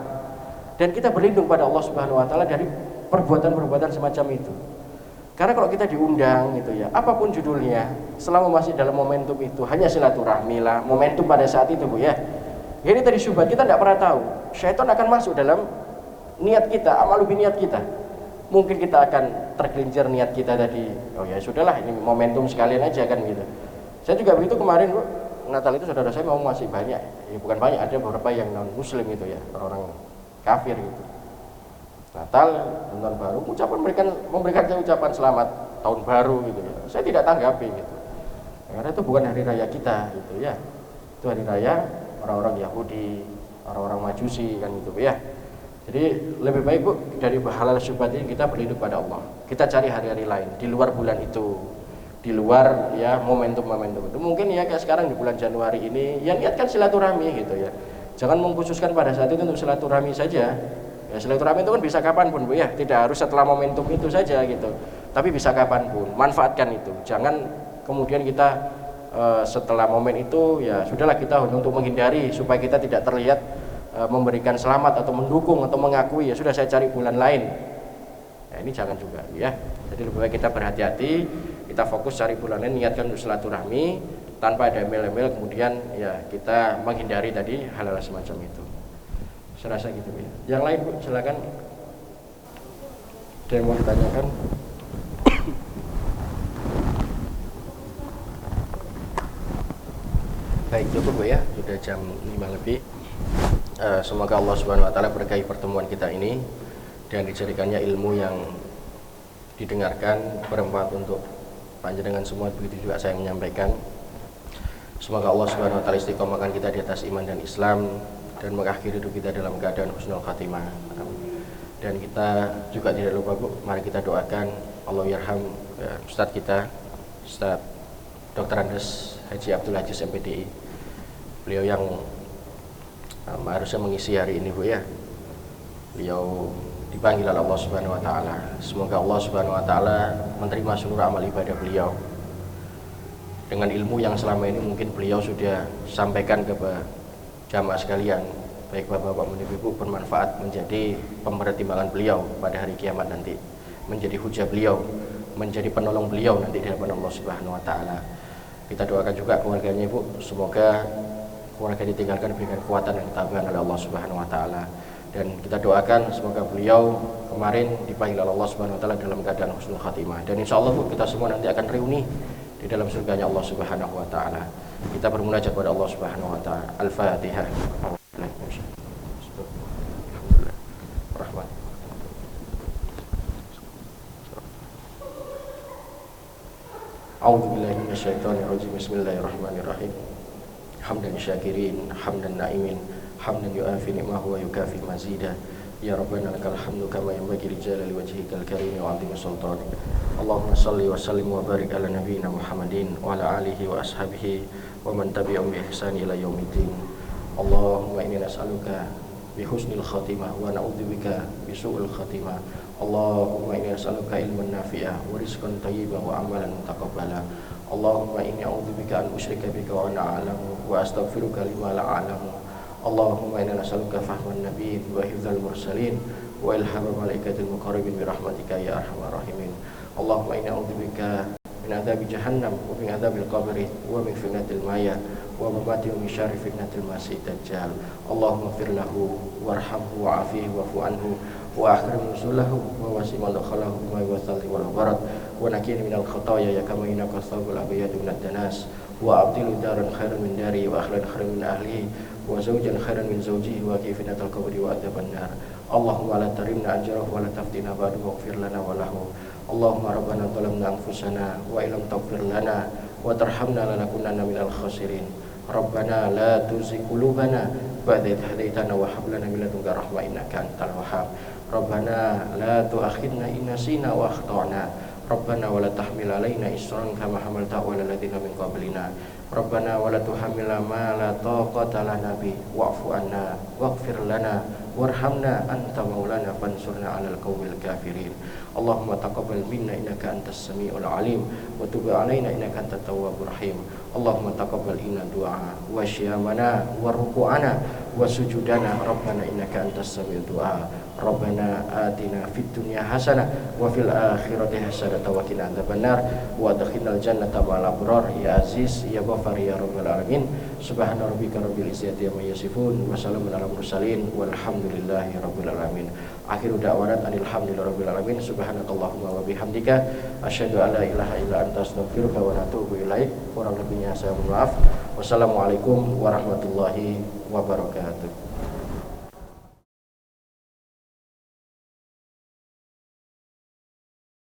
S1: Dan kita berlindung pada Allah Subhanahu wa taala dari perbuatan-perbuatan semacam itu. Karena kalau kita diundang gitu ya, apapun judulnya, selama masih dalam momentum itu, hanya silaturahmi lah, momentum pada saat itu Bu ya. Ini tadi syubhat, kita tidak pernah tahu. Syaitan akan masuk dalam niat kita, amal niat kita. Mungkin kita akan tergelincir niat kita tadi. Oh ya sudahlah, ini momentum sekalian aja kan gitu. Saya juga begitu kemarin Bu, Natal itu saudara saya mau masih banyak. Ya bukan banyak, ada beberapa yang non muslim itu ya, orang kafir gitu. Natal dan tahun baru, memberikan saya ucapan selamat tahun baru gitu ya. Saya tidak tanggapi gitu. Karena itu bukan hari raya kita gitu ya. Itu hari raya orang-orang Yahudi, orang-orang Majusi kan gitu ya. Jadi lebih baik Bu dari halal syubhat ini kita berlindung pada Allah. Kita cari hari-hari lain di luar bulan itu. Di luar ya momentum-momentum itu. Mungkin ya kayak sekarang di bulan Januari ini ya niatkan silaturahmi gitu ya. Jangan mengkhususkan pada saat itu untuk silaturahmi saja. Ya, silaturahmi itu kan bisa kapanpun Bu ya, tidak harus setelah momentum itu saja gitu. Tapi bisa kapanpun, manfaatkan itu. Jangan kemudian kita setelah momen itu ya sudahlah kita untuk menghindari supaya kita tidak terlihat memberikan selamat atau mendukung atau mengakui ya sudah saya cari bulan lain. Ya, ini jangan juga ya. Jadi lebih baik kita berhati-hati, kita fokus cari bulan lain, niatkan untuk silaturahmi tanpa ada email-email kemudian ya kita menghindari tadi hal-hal semacam itu. Saya rasa gitu ya. Yang lain Bu, silakan. Ada yang mau ditanyakan? Baik, cukup Bu ya. Sudah jam 5 lebih. Semoga Allah Subhanahu wa taala berkahi pertemuan kita ini dan dijadikannya ilmu yang didengarkan bermanfaat untuk panjenengan semua, begitu juga saya menyampaikan. Semoga Allah Subhanahu wa taala istiqomahkan kita di atas iman dan Islam dan mengakhiri hidup kita dalam keadaan husnul khatimah. Dan kita juga tidak lupa Bu, mari kita doakan Allah yarham Ustadz kita, Ustadz Dr. Andes Haji Abdul Aziz MPDI. Beliau yang harusnya mengisi hari ini Bu ya. Beliau dipanggil oleh Allah Subhanahu wa taala. Semoga Allah Subhanahu wa taala menerima seluruh amal ibadah beliau. Dengan ilmu yang selama ini mungkin beliau sudah sampaikan kepada jamaah sekalian, baik bapak-bapak dan ibu, bermanfaat menjadi pempertimbangan beliau pada hari kiamat nanti, menjadi hujah beliau, menjadi penolong beliau nanti di hadapan Allah Subhanahu wa taala. Kita doakan juga keluarganya Ibu, semoga keluarga ditinggalkan diberikan kekuatan dan ketabahan oleh Allah Subhanahu wa taala. Dan kita doakan semoga beliau kemarin dipanggil oleh Allah Subhanahu wa taala dalam keadaan husnul khatimah. Dan insya Allah Bu, kita semua nanti akan reuni di dalam surganya Allah Subhanahu wa taala. Kita bermunajat kepada Allah Subhanahu wa taala. Al-Fatihah. A'udzu billahi minasyaitonir rajim. Bismillahirrahmanirrahim. Hamdan syakirin, hamdan na'imin, hamdan yu'afi ni'mahu wa yukafi mazida. Ya Rabbana lakal hamdu kama yanbaghi li jalali wajhikal karim wa 'azimi sultanik. Allahumma shalli wa sallim wa barik ala nabiyyina Muhammadin wa ala alihi wa ashabihi wa man tabi'ahum bi ihsan ila yaumiddin. Allahumma inni nas'aluka bi husnil khatimah wa na'udzubika bi su'il khatimah. Allahumma inni nas'aluka ilman nafi'ah wa rizqan thayyiban wa amalan mutaqabbala. Allahumma inni a'udzubika an usyrika bika wa ana a'lamu wa astaghfiruka lima la a'lamu. Allahumma inna nas'aluka fahman nabiyyin wa hifdzal mursalin wa ilhamal malaikatil muqarrabin bi rahmatika ya arhamar rahimin. Allahumma inna a'udzubika min adzabi jahannam wa min adzabil qabri wa min fitnatil mahya wa mamati wa min syarri fitnatil masiih dajjal. Allahumma fir lahu warhamhu wa'afihi wa'fu anhu wa akrim nuzulahu wa wasi' madkhalahu wa wasalli wal barat wa nakini minal khataaya ya kama yunqqa thawbul abyadu minad danas wa abdilu daran khairan min dari wa akhlan khairan min ahlihi wa zawjan khairan min zawjihi wa kifinatal qabri wa adzaban nar. Allahumma la tarimna ajrahu wa la taftina ba'du waghfir lana wa lahu. Allahumma rabbana zalamna anfusana wa illam taghfir lana wa tarhamna lanakunanna minal khasirin. Rabbana la tuzigh qulubana ba'da idh hadaitana wa hab lana min ladunka rahmah innaka antal wahhab. Rabbana la tu'akhidna in nasina wa akhtana. Rabbana wa la tahmil alaina isran kama hamaltahu 'alal ladzina min qablina. Rabbana wa la tuhammilna ma la taqata lana bi wa'fu anna waghfir lana warhamna anta maulana fansurna 'alal qaumil kafirin. Allahumma taqabbal minna innaka antas samiul alim wa tub 'alaina innaka antat tawwabur rahim. Allahumma taqabbal inna du'a wa syiyamana wa ruku'ana wa sujudana rabbana innaka antas samiul du'a. Rabbana atina fid dunya hasanah wa fil akhirati hasanah wa qina adzabannar wa adkhilnal jannata ma'al abrar ya aziz ya ghafar ya rabbal alamin. Subhana rabbika rabbil izzati amma yasifun wa salamun alal mursalin walhamdulillahi rabbil alamin. Akhiru da'wana alhamdulillahi rabbil alamin. Subhanakallahumma wa bihamdika asyhadu an la ilaha illa anta astaghfiruka wa atubu ilaik. Kurang lebihnya saya mohon maaf. Wassalamualaikum warahmatullahi wabarakatuh.